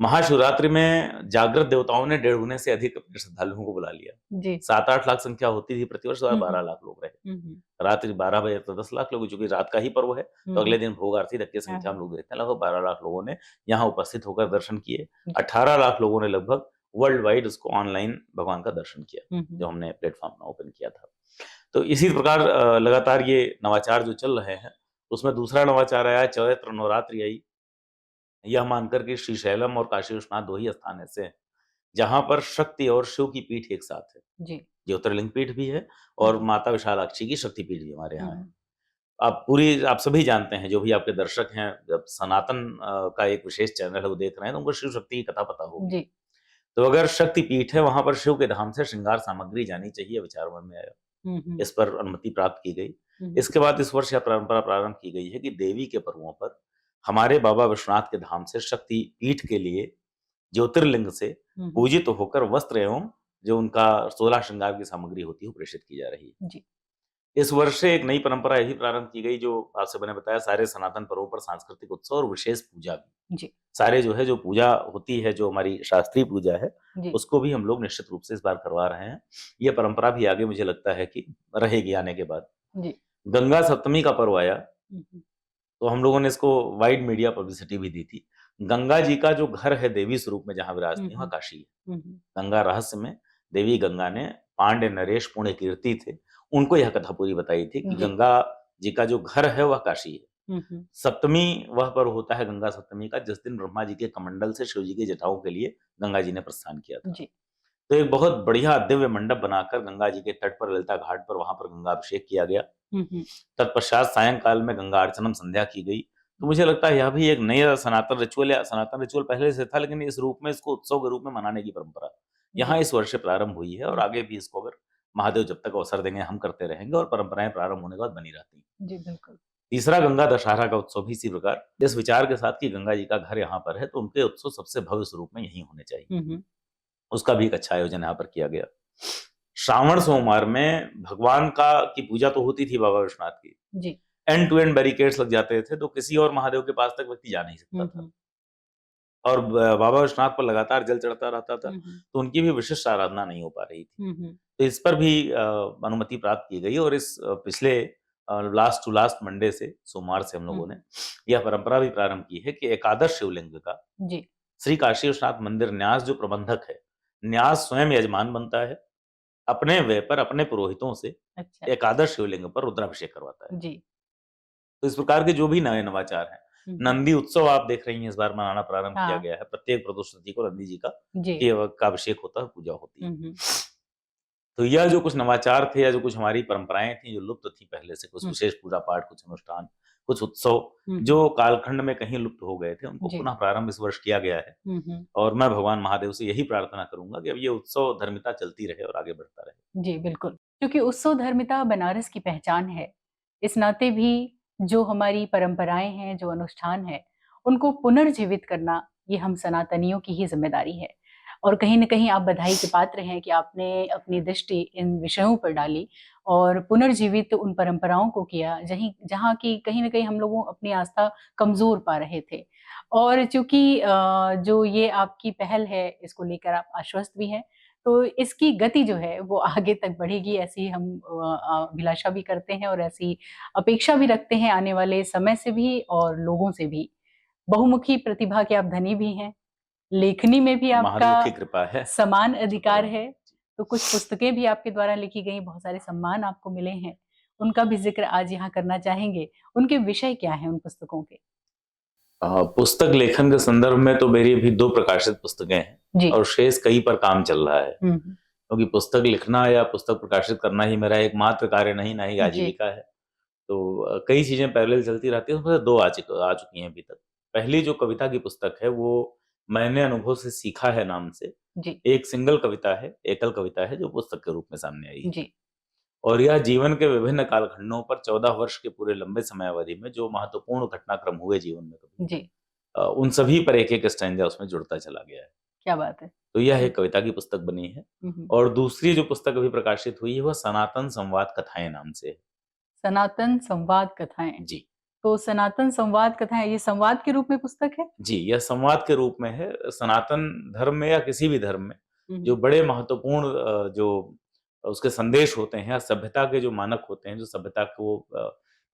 महाशिवरात्रि में जागृत देवताओं ने 1.5 गुने से अधिक अपने श्रद्धालुओं को बुला लिया। जी। 7-8 लाख संख्या होती थी प्रतिवर्ष, और हम्म, 12 लाख लोग रहे। हम्म, रात्रि 12 बजे तो 10 लाख लोग, चूंकि रात का ही पर्व है तो अगले दिन भोग आरती तक की संख्या हाँ, हम लोग देखते हैं, लगभग 12 लाख लोगों ने यहाँ उपस्थित होकर दर्शन किए। जी। 18 लाख लोगों ने लगभग वर्ल्ड वाइड उसको ऑनलाइन भगवान का दर्शन किया, जो हमने प्लेटफॉर्म ओपन किया था। तो इसी प्रकार लगातार ये नवाचार जो चल रहे हैं, उसमें दूसरा नवाचार आया, चैत्र नवरात्रि आई। यह मानकर कि श्रीशैलम और काशी विश्वनाथ 2 ही स्थान ऐसे हैं जहां पर शक्ति और शिव की पीठ एक साथ है। जी। ज्योतिर्लिंग पीठ भी है और माता विशालाक्षी की शक्ति पीठ भी हमारे यहाँ है। हम्म, आप सभी जानते हैं, जो भी आपके दर्शक हैं, जब सनातन का एक विशेष चैनल है वो देख रहे हैं तो उनको शिव शक्ति की कथा पता होगी। जी। तो अगर शक्ति पीठ है, वहां पर शिव के धाम से श्रृंगार सामग्री जानी चाहिए, विचार मन में आया। इस पर अनुमति प्राप्त की गई। इसके बाद इस वर्ष यह परंपरा प्रारंभ की गई है कि देवी के पर्वों पर हमारे बाबा विश्वनाथ के धाम से शक्ति पीठ के लिए ज्योतिर्लिंग से पूजित होकर वस्त्र एवं जो उनका 16 श्रृंगार की सामग्री होती है वो प्रेषित की जा रही है। जी। इस वर्ष से एक नई परंपरा यही प्रारंभ की गई, जो आपसे मैंने बताया, सारे सनातन पर्वों पर सांस्कृतिक उत्सव और विशेष पूजा भी। जी। सारे जो पूजा होती है, जो हमारी शास्त्रीय पूजा है, जी। उसको भी हम लोग निश्चित रूप से इस बार करवा रहे हैं। ये परंपरा भी आगे मुझे लगता है कि रहेगी आने के बाद। जी। गंगा सप्तमी का पर्व आया तो हम लोगों ने इसको वाइड मीडिया पब्लिसिटी भी दी थी। गंगा जी का जो घर है देवी स्वरूप में जहाँ विराजती है, वहाँ काशी है। गंगा रहस्य में देवी गंगा ने पांड्य नरेश पुण्य कीर्ति थे, उनको यह कथा पूरी बताई थी कि गंगा जी का जो घर है वह काशी है। सप्तमी वह पर्व होता है गंगा सप्तमी का, जिस दिन ब्रह्मा जी के कमंडल से शिव जी के जटाओं के लिए गंगा जी ने प्रस्थान किया था। तो एक बहुत बढ़िया दिव्य मंडप बनाकर गंगा जी के तट पर, ललिता घाट पर, वहां पर गंगा अभिषेक किया गया। तत्पश्चात सायंकाल में गंगा अर्चनम संध्या की गई। तो मुझे लगता है यह भी एक नया सनातन रिचुअल, या सनातन रिचुअल पहले से था लेकिन इस रूप में, इसको उत्सव के रूप में मनाने की परंपरा यहाँ इस वर्ष से प्रारंभ हुई है, और आगे भी इसको अगर महादेव जब तक अवसर देंगे हम करते रहेंगे, और परंपराएं प्रारंभ होने के बाद बनी रहती हैं। जी बिल्कुल। तीसरा गंगा दशहरा का उत्सव भी इसी प्रकार, इस विचार के साथ कि गंगा जी का घर यहाँ पर है तो उनके उत्सव सबसे भव्य स्वरूप में यही होने चाहिए। उसका भी एक अच्छा आयोजन यहाँ पर किया गया। श्रावण सोमवार में भगवान की पूजा तो होती थी बाबा विश्वनाथ की जी। एंड टू एंड बैरिकेड्स लग जाते थे, तो किसी और महादेव के पास तक व्यक्ति जा नहीं सकता था, और बाबा विश्वनाथ पर लगातार जल चढ़ता रहता था, तो उनकी भी विशिष्ट आराधना नहीं हो पा रही थी। तो इस पर भी अनुमति प्राप्त की गई, और इस पिछले लास्ट टू लास्ट मंडे से, सोमवार से हम लोगों ने यह परंपरा भी प्रारंभ की है कि एकादश शिवलिंग का जी श्री काशी विश्वनाथ मंदिर न्यास जो प्रबंधक है, न्यास स्वयं यजमान बनता है, अपने व्यय पर अपने पुरोहितों से एकादश शिवलिंग पर रुद्राभिषेक करवाता है जी। तो इस प्रकार के जो भी नए नवाचार हैं, नंदी उत्सव आप देख रही हैं इस बार मनाना प्रारंभ किया गया है। प्रत्येक प्रदोष तिथि को नंदी जी का अभिषेक होता है, पूजा होती है। तो यह जो कुछ नवाचार थे, या जो कुछ हमारी परंपराएं थी जो लुप्त थी पहले से, कुछ विशेष पूजा पाठ, कुछ अनुष्ठान, कुछ उत्सव जो कालखंड में कहीं लुप्त हो गए थे, उनको पुनः प्रारंभ इस वर्ष किया गया है। और मैं भगवान महादेव से यही प्रार्थना करूंगा कि अब ये उत्सव धर्मिता चलती रहे और आगे बढ़ता रहे। जी बिल्कुल, क्योंकि उत्सव धर्मिता बनारस की पहचान है। इस नाते भी जो हमारी परंपराएं हैं, जो अनुष्ठान है, उनको पुनर्जीवित करना ये हम सनातनियों की ही जिम्मेदारी है। और कहीं न कहीं आप बधाई के पात्र हैं कि आपने अपनी दृष्टि इन विषयों पर डाली और पुनर्जीवित उन परंपराओं को किया, जहाँ की कहीं न कहीं हम लोगों अपनी आस्था कमज़ोर पा रहे थे। और चूँकि जो ये आपकी पहल है, इसको लेकर आप आश्वस्त भी हैं, तो इसकी गति जो है वो आगे तक बढ़ेगी, ऐसी हम अभिलाषा भी करते हैं और ऐसी अपेक्षा भी रखते हैं आने वाले समय से भी और लोगों से भी। बहुमुखी प्रतिभा के आप धनी भी हैं, लेखनी में भी आपका कृपा है, समान अधिकार है, तो कुछ पुस्तकें भी आपके द्वारा लिखी गई, बहुत सारे सम्मान आपको मिले हैं, उनका भी जिक्र आज यहाँ करना चाहेंगे। उनके विषय क्या हैं उन पुस्तकों के? पुस्तक लेखन के संदर्भ में तो मेरी अभी 2 प्रकाशित पुस्तकें हैं और शेष कई पर काम चल रहा है, क्योंकि पुस्तक लिखना या पुस्तक प्रकाशित करना ही मेरा एकमात्र कार्य नहीं, ना ही आजीविका है। तो कई चीजें पैरेलल चलती रहती है, उसमें 2 आ चुकी हैं अभी तक। पहली जो कविता की पुस्तक है वो मैंने अनुभव से सीखा है नाम से एक सिंगल कविता है, एकल कविता है, जो पुस्तक के रूप में सामने आई है। और यह जीवन के विभिन्न कालखंडों पर 14 वर्ष के पूरे लंबे समय अवधि में जो महत्वपूर्ण घटनाक्रम हुए जीवन में कभी उन सभी पर एक स्टैंजा उसमें जुड़ता चला गया है। क्या बात है। तो यह एक कविता की पुस्तक बनी है। और दूसरी जो पुस्तक अभी प्रकाशित हुई है वह सनातन संवाद कथाएं नाम से है। सनातन संवाद कथाएं जी। तो सनातन संवाद कथा ये संवाद के रूप में पुस्तक है? जी, यह संवाद के रूप में है। सनातन धर्म में या किसी भी धर्म में जो हम्म, बड़े महत्वपूर्ण जो उसके संदेश होते हैं या सभ्यता के जो मानक होते हैं, जो सभ्यता को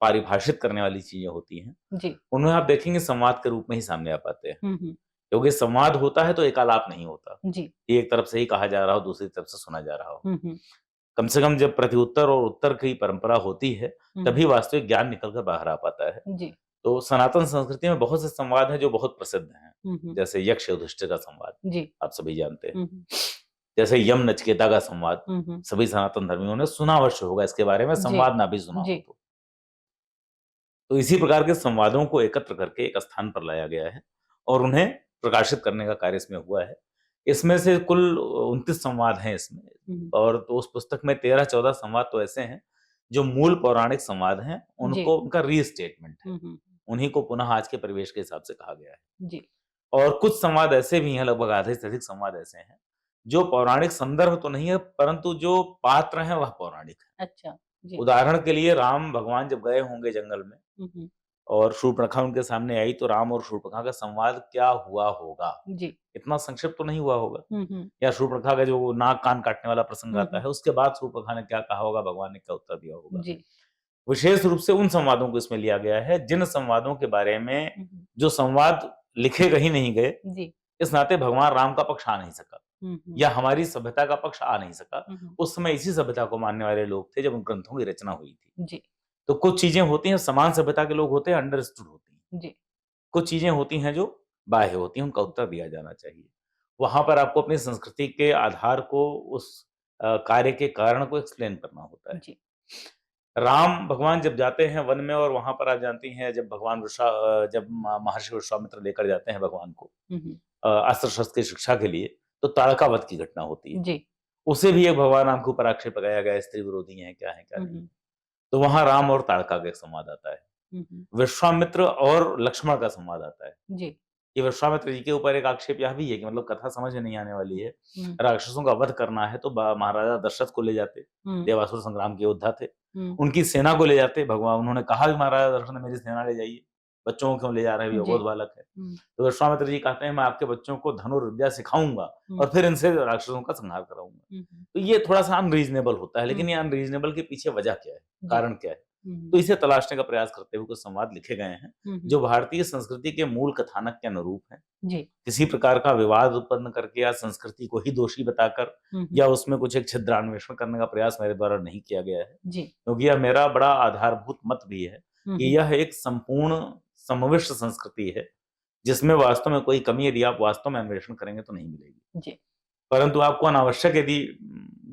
पारिभाषित करने वाली चीज़ें होती हैं, जी। उन्हें आप देखेंगे संवाद के रूप में ही सामने आ पाते हैं। हम्म, क्योंकि संवाद होता है तो एकालाप नहीं होता। जी। कि एक तरफ से ही कहा जा रहा हो, दूसरी तरफ से सुना जा रहा हो। हम्म, कम से कम जब प्रत्युत्तर और उत्तर की परंपरा होती है, हम्म, तभी वास्तविक ज्ञान निकल कर बाहर आ पाता है। जी। तो सनातन संस्कृति में बहुत से संवाद हैं जो बहुत प्रसिद्ध हैं। हम्म, जैसे यक्ष युधिष्ठिर का संवाद, जी। आप सभी जानते हैं। हम्म, जैसे यम नचिकेता का संवाद, हम्म, सभी सनातन धर्मियों ने सुना अवश्य होगा इसके बारे में, जी। संवाद ना भी सुना जी। हो तो। तो इसी प्रकार के संवादों को एकत्र करके एक स्थान पर लाया गया है और उन्हें प्रकाशित करने का कार्य इसमें हुआ है। इसमें से कुल 29 संवाद हैं इसमें हम्म, और तो उस पुस्तक में 13-14 संवाद तो ऐसे हैं, जो मूल पौराणिक संवाद हैं, जी। उनको उनका रीस्टेटमेंट है। हम्म, उन्हीं को पुनः आज के परिवेश के हिसाब से कहा गया है। जी। और कुछ संवाद ऐसे भी हैं, लगभग आधे से अधिक संवाद ऐसे हैं, जो पौराणिक संदर्भ तो नहीं है, परंतु जो पात्र हैं वह पौराणिक हैं। अच्छा। जी। उदाहरण के लिए राम भगवान जब गए होंगे जंगल में हम्म, और शूर्पणखा उनके सामने आई, तो राम और शूर्पणखा का संवाद क्या हुआ होगा? जी। इतना संक्षिप्त तो नहीं हुआ होगा। हम्म, या शूर्पणखा का जो नाक कान काटने वाला प्रसंग आता हम्म, है, उसके बाद शूर्पणखा ने क्या कहा होगा, भगवान ने क्या उत्तर दिया होगा। जी। विशेष रूप से उन संवादों को इसमें लिया गया है, जिन संवादों के बारे में हम्म, जो संवाद लिखे कहीं नहीं गए, जी। इस नाते भगवान राम का पक्ष आ नहीं सका हम्म, या हमारी सभ्यता का पक्ष आ नहीं सका। हम्म, उस समय इसी सभ्यता को मानने वाले लोग थे जब उन ग्रंथों की रचना हुई थी। जी। तो कुछ चीज़ें होती हैं समान सभ्यता के लोग होते हैं, अंडरस्टूड होती हैं। जी। कुछ चीज़ें होती हैं जो बाह्य होती हैं, उनका उत्तर दिया जाना चाहिए। वहाँ पर आपको अपनी संस्कृति के आधार को उस कार्य के कारण को एक्सप्लेन करना होता है। जी। राम भगवान जब जाते हैं वन में और वहाँ पर आप जानती हैं जब जब महर्षि विश्वामित्र लेकर जाते हैं भगवान को हम्म, अस्त्र-शस्त्र की शिक्षा के लिए, तो ताड़का वध की घटना होती है। जी। उसे भी एक भगवान राम के ऊपर आक्षेप लगाया गया है, स्त्री विरोधी हैं, क्या है, क्या नहीं। हम्म, तो वहाँ राम और ताड़का का एक संवाद आता है। हम्म, विश्वामित्र और लक्ष्मण का संवाद आता है। जी। ये विश्वामित्र जी के ऊपर एक आक्षेप यह भी है कि मतलब कथा समझ में नहीं आने वाली है। हम्म, राक्षसों का वध करना है तो महाराजा दशरथ को ले जाते, हम्म, देवासुर संग्राम के योद्धा थे। हम्म, उनकी सेना को ले जाते, भगवान उन्होंने कहा भी महाराजा दशरथ ने मेरी सेना ले जाइए, बच्चों को क्यों ले जा रहे हैं, ये जी। अबोध बालक है। हम्म, तो विश्वामित्र जी कहते हैं मैं आपके बच्चों को धनुर्विद्या सिखाऊंगा हम्म, और फिर इनसे राक्षसों का संहार कराऊंगा। हम्म, तो ये थोड़ा-सा अनरीज़नेबल होता है, लेकिन ये हम्म, अनरीज़नेबल के पीछे वजह क्या है? जी। कारण क्या है? हम्म, तो इसे तलाशने का प्रयास करते हुए कुछ संवाद लिखे गए हैं, हम्म, जो भारतीय संस्कृति के मूल कथानक के अनुरूप हैं। जी। किसी प्रकार का विवाद उत्पन्न करके या संस्कृति को ही दोषी बताकर हम्म, या उसमें कुछ एक छिद्रान्वेषण करने का प्रयास मेरे द्वारा नहीं किया गया है। जी। क्योंकि यह मेरा बड़ा आधारभूत मत भी है कि हम्म, यह एक संपूर्ण समविष्ट संस्कृति है, जिसमें वास्तव में कोई कमी यदि आप वास्तव में अन्वेषण करेंगे तो नहीं मिलेगी। जी। परंतु आपको अनावश्यक यदि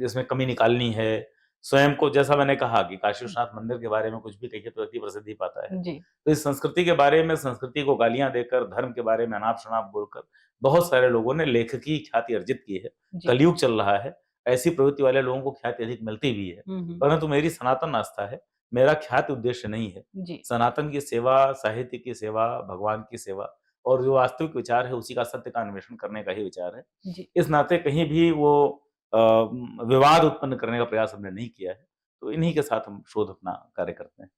इसमें कमी निकालनी है, स्वयं को जैसा मैंने कहा कि काशी विश्वनाथ मंदिर के बारे में कुछ भी कहिए तो व्यक्ति प्रसिद्धि पाता है। जी। तो इस संस्कृति के बारे में संस्कृति को गालियाँ देकर, धर्म के बारे में अनाप-शनाप बोलकर बहुत सारे लोगों ने लेखकी ख्याति अर्जित की है। जी। कलयुग चल रहा है, ऐसी प्रवृत्ति वाले लोगों को ख्याति अधिक मिलती भी है। हम्म, परंतु मेरी सनातन आस्था है, मेरा ख्याति उद्देश्य नहीं है। जी। सनातन की सेवा, साहित्य की सेवा, भगवान की सेवा और जो वास्तविक विचार है उसी का सत्य का अन्वेषण करने का ही विचार है। जी। इस नाते कहीं भी वो विवाद उत्पन्न करने का प्रयास हमने नहीं किया है। तो इन्हीं के साथ हम शोध अपना कार्य करते हैं।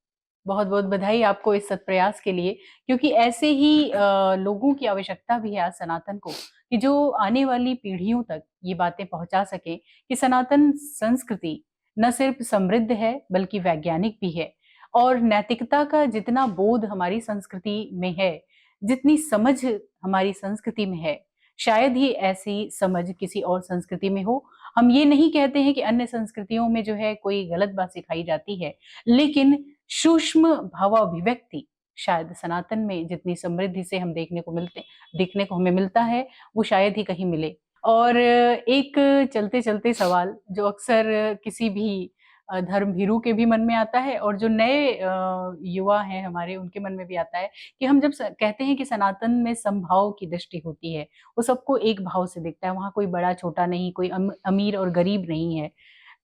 बहुत-बहुत बधाई आपको इस सत्प्रयास के लिए, क्योंकि ऐसे ही लोगों की आवश्यकता भी है आज सनातन को, कि जो आने वाली पीढ़ियों तक ये बातें पहुँचा सकें कि सनातन संस्कृति न सिर्फ समृद्ध है, बल्कि वैज्ञानिक भी है। और नैतिकता का जितना बोध हमारी संस्कृति में है, जितनी समझ हमारी संस्कृति में है, शायद ही ऐसी समझ किसी और संस्कृति में हो। हम ये नहीं कहते हैं कि अन्य संस्कृतियों में जो है कोई गलत बात सिखाई जाती है, लेकिन सूक्ष्म भावाभिव्यक्ति शायद सनातन में जितनी समृद्धि से हम देखने को हमें मिलता है, वो शायद ही कहीं मिले। और एक चलते-चलते सवाल जो अक्सर किसी भी धर्मभीरू के भी मन में आता है और जो नए युवा हैं हमारे उनके मन में भी आता है कि हम जब कहते हैं कि सनातन में समभाव की दृष्टि होती है, वो सबको एक भाव से दिखता है, वहाँ कोई बड़ा छोटा नहीं, कोई अमीर और गरीब नहीं है।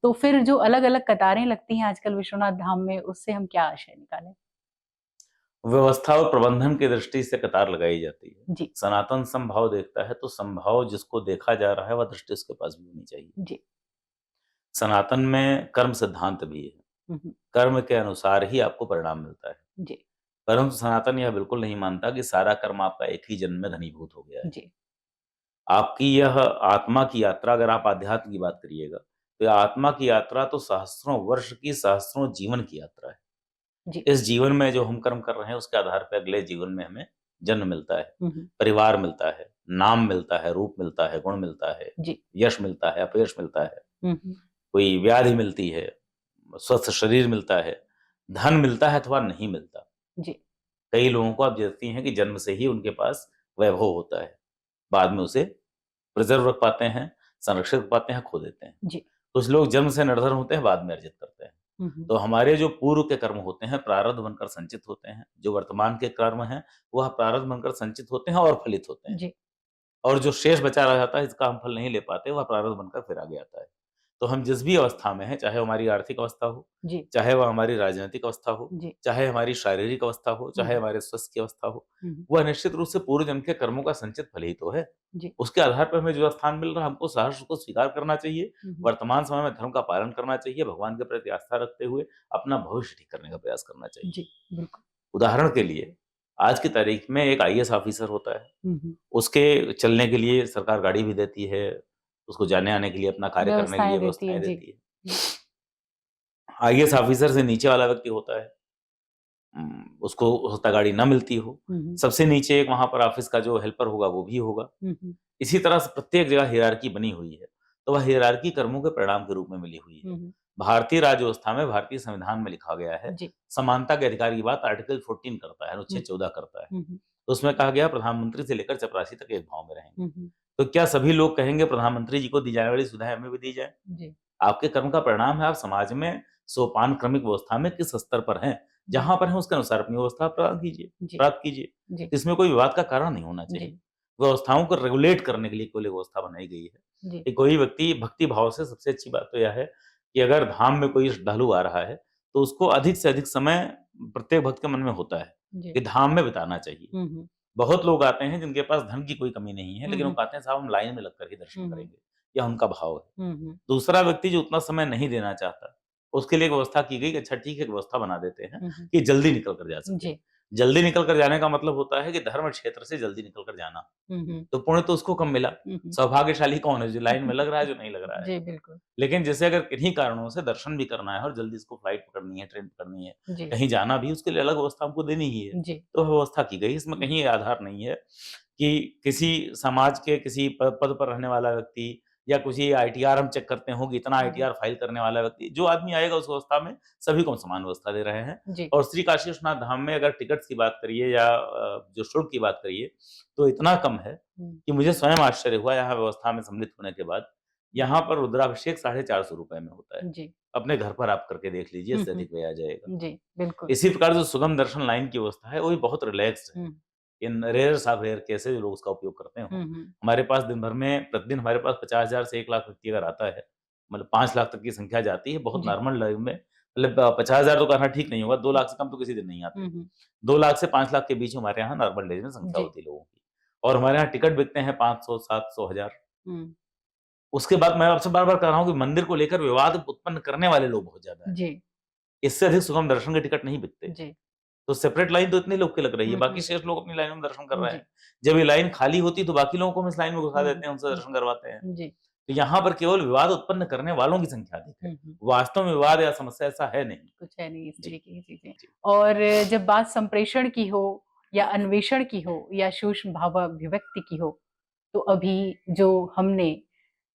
तो फिर जो अलग-अलग कतारें लगती हैं आजकल विश्वनाथ धाम में, उससे हम क्या आशय निकालें? व्यवस्था और प्रबंधन की दृष्टि से कतार लगाई जाती है। जी। सनातन समभाव देखता है, तो समभाव जिसको देखा जा रहा है, वह दृष्टि उसके पास भी होनी चाहिए। जी। सनातन में कर्म सिद्धांत भी है। हुँ, हुँ। कर्म के अनुसार ही आपको परिणाम मिलता है। जी। परंतु सनातन यह बिल्कुल नहीं मानता कि सारा कर्म आपका एक ही जन्म में घनीभूत हो गया है। जी। आपकी यह आत्मा की यात्रा, अगर आप आध्यात्म की बात करिएगा, तो यह आत्मा की यात्रा तो सहस्त्रों वर्ष की, सहस्त्रों जीवन की यात्रा है। जी। इस जीवन में जो हम कर्म कर रहे हैं, उसके आधार पे अगले जीवन में हमें जन्म मिलता है, हम्म। परिवार मिलता है, नाम मिलता है, रूप मिलता है, गुण मिलता है, जी। यश मिलता है, अपयश मिलता है, हम्म। कोई व्याधि मिलती है, स्वस्थ शरीर मिलता है, धन मिलता है अथवा नहीं मिलता। जी। कई लोगों को आप देखती हैं कि जन्म से ही उनके पास वैभव होता है, बाद में उसे प्रिजर्व रख पाते हैं, संरक्षित रख पाते हैं, खो देते हैं। जी। कुछ लोग जन्म से निर्धन होते हैं, बाद में अर्जित करते हैं। हम्म। तो हमारे जो पूर्व के कर्म होते हैं, प्रारब्ध बनकर संचित होते हैं। जो वर्तमान के कर्म हैं, वह प्रारब्ध बनकर संचित होते हैं और फलित होते हैं। जी। और जो शेष बचा रह जाता है, इसका हम फल नहीं ले पाते, वह प्रारब्ध बनकर फिर आगे आता है। तो हम जिस भी अवस्था में हैं, चाहे वो हमारी आर्थिक अवस्था हो, जी। चाहे वह हमारी राजनीतिक अवस्था हो, जी। चाहे हमारी शारीरिक अवस्था हो, चाहे हमारे स्वास्थ्य की अवस्था हो, वह निश्चित रूप से पूर्व जन्म के कर्मों का संचित फल ही तो है। जी। उसके आधार पर हमें जो स्थान मिल रहा है, हमको सहर्ष उसको स्वीकार करना चाहिए। वर्तमान समय में धर्म का पालन करना चाहिए, भगवान के प्रति आस्था रखते हुए अपना भविष्य ठीक करने का प्रयास करना चाहिए। जी, बिल्कुल। उदाहरण के लिए, आज की तारीख में एक आईएएस ऑफिसर होता है, उसके चलने के लिए सरकार गाड़ी भी देती है, उसको जाने-आने के लिए, अपना कार्य करने के लिए व्यवस्थाएं देती है। व्यवस्थाएँ जी। देती है। आईएएस ऑफिसर से नीचे वाला व्यक्ति होता है, उसको हो सकता है गाड़ी ना मिलती हो। सबसे नीचे एक वहाँ पर ऑफिस का जो हेल्पर होगा, वो भी होगा। इसी तरह से प्रत्येक जगह हायरार्की बनी हुई है, तो वह हायरार्की कर्मों के परिणाम के रूप में मिली हुई है। भारतीय राज्य व्यवस्था में, भारतीय संविधान में लिखा गया है, जी। समानता के अधिकार की बात आर्टिकल 14 करता है, अनुच्छेद 14 करता है। तो उसमें कहा गया प्रधानमंत्री से लेकर चपरासी तक एक भाव में रहेंगे। तो क्या सभी लोग कहेंगे प्रधानमंत्री जी को दी जाने वाली सुविधाएं हमें भी दी जाए? जी। आपके कर्म का परिणाम है, आप समाज में सोपान क्रमिक व्यवस्था में किस स्तर पर हैं, जहां पर हैं उसके अनुसार अपनी व्यवस्था प्रदान कीजिए, प्राप्त कीजिए। इसमें कोई विवाद का कारण नहीं होना चाहिए। व्यवस्थाओं को रेगुलेट करने के लिए कोई व्यवस्था बनाई गई है कि कोई व्यक्ति भक्ति भाव से, सबसे अच्छी बात तो यह है कि अगर धाम में कोई श्रद्धालु आ रहा है, तो उसको अधिक से अधिक समय प्रत्येक भक्त के मन में होता है कि धाम में बिताना चाहिए। बहुत लोग आते हैं जिनके पास धन की कोई कमी नहीं है, लेकिन वो कहते हैं साहब हम लाइन में लगकर ही दर्शन करेंगे, या उनका भाव है। दूसरा व्यक्ति जो उतना समय नहीं देना चाहता, उसके लिए एक व्यवस्था की गई कि अच्छा ठीक है, एक व्यवस्था बना देते हैं कि जल्दी निकल कर जा सके। जल्दी निकल कर जाने का मतलब होता है कि धर्म क्षेत्र से जल्दी निकल कर जाना। तो पुण्य तो उसको कम मिला। सौभाग्यशाली कौन है, जो लाइन में लग रहा है, जो नहीं लग रहा है। जी, बिल्कुल। लेकिन जैसे अगर किन्हीं कारणों से दर्शन भी करना है और जल्दी इसको फ्लाइट पकड़नी है, ट्रेन पकड़नी है, कहीं जाना भी, उसके लिए अलग व्यवस्था हमको देनी ही है। तो व्यवस्था की गई, इसमें कहीं आधार नहीं है कि किसी समाज के किसी पद पर रहने वाला व्यक्ति, या कुछ ये आईटीआर हम चेक करते होंगे, इतना आईटीआर फाइल करने वाला व्यक्ति, जो आदमी आएगा उस व्यवस्था में सभी को हम समान व्यवस्था दे रहे हैं। और श्री काशी विश्वनाथ धाम में अगर टिकट्स की बात करिए या जो शुल्क की बात करिए, तो इतना कम है कि मुझे स्वयं आश्चर्य हुआ यहाँ व्यवस्था में सम्मिलित होने के बाद। यहाँ पर रुद्राभिषेक 450 रुपए में होता है। अपने घर पर आप करके देख लीजिए, इससे अधिक व्यय आ जाएगा। जी, बिल्कुल। इसी प्रकार जो सुगम दर्शन लाइन की व्यवस्था है, वो भी बहुत रिलैक्स्ड है। इन रेयर्स ऑफ रेयर केसेस लोग उसका उपयोग करते हो। हमारे पास दिन भर में, प्रतिदिन हमारे पास 50,000 से 1 लाख व्यक्ति अगर आता है, मतलब 5 लाख तक की संख्या जाती है। बहुत नॉर्मल लाइफ में, मतलब 50,000 तो कहना ठीक नहीं होगा, 2 लाख से कम तो किसी दिन नहीं आते। 2 लाख से 5 लाख के बीच हमारे यहाँ नॉर्मल डेज में संख्या होती है लोगों की। और हमारे यहाँ टिकट बिकते हैं 500, 700, 1000। उसके बाद मैं आपसे बार-बार कह रहा हूँ कि मंदिर को लेकर विवाद उत्पन्न करने वाले लोग बहुत ज्यादा हैं। इससे अधिक सुगम दर्शन के टिकट नहीं बिकते। तो सेपरेट लाइन तो इतने लोग की लग रही है, बाकी शेष लोग अपनी लाइन में दर्शन कर रहे हैं। जब ये लाइन खाली होती तो बाकी लोगों को हम इस लाइन में घुसा देते हैं, उनसे दर्शन करवाते हैं। तो यहाँ पर केवल विवाद उत्पन्न करने वालों की संख्या अधिक है। वास्तव में विवाद या समस्या ऐसा है नहीं, कुछ है नहीं इस तरीके की चीजें। और जब बात संप्रेषण की हो, या अन्वेषण की हो, या सूक्ष्म भावाभिव्यक्ति की हो, तो अभी जो हमने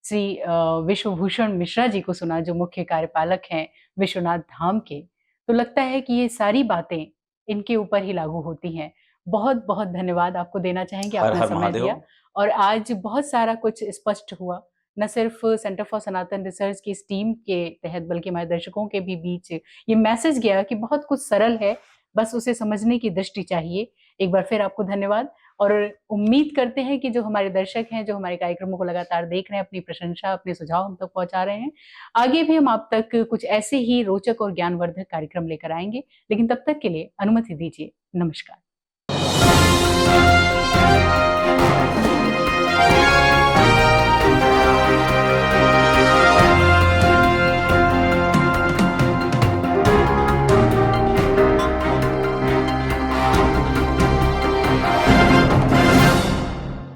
श्री विश्वभूषण मिश्रा जी को सुना, जो मुख्य कार्यपालक हैं विश्वनाथ धाम के, तो लगता है कि ये सारी बातें इनके ऊपर ही लागू होती हैं। बहुत बहुत धन्यवाद आपको देना चाहेंगे, आपने समय दिया, और आज बहुत सारा कुछ स्पष्ट हुआ, न सिर्फ सेंटर फॉर सनातन रिसर्च की इस टीम के तहत, बल्कि हमारे दर्शकों के भी बीच ये मैसेज गया कि बहुत कुछ सरल है, बस उसे समझने की दृष्टि चाहिए। एक बार फिर आपको धन्यवाद, और उम्मीद करते हैं कि जो हमारे दर्शक हैं, जो हमारे कार्यक्रमों को लगातार देख रहे हैं, अपनी प्रशंसा, अपने सुझाव हम तक पहुंचा रहे हैं। आगे भी हम आप तक कुछ ऐसे ही रोचक और ज्ञानवर्धक कार्यक्रम लेकर आएंगे, लेकिन तब तक के लिए अनुमति दीजिए। नमस्कार।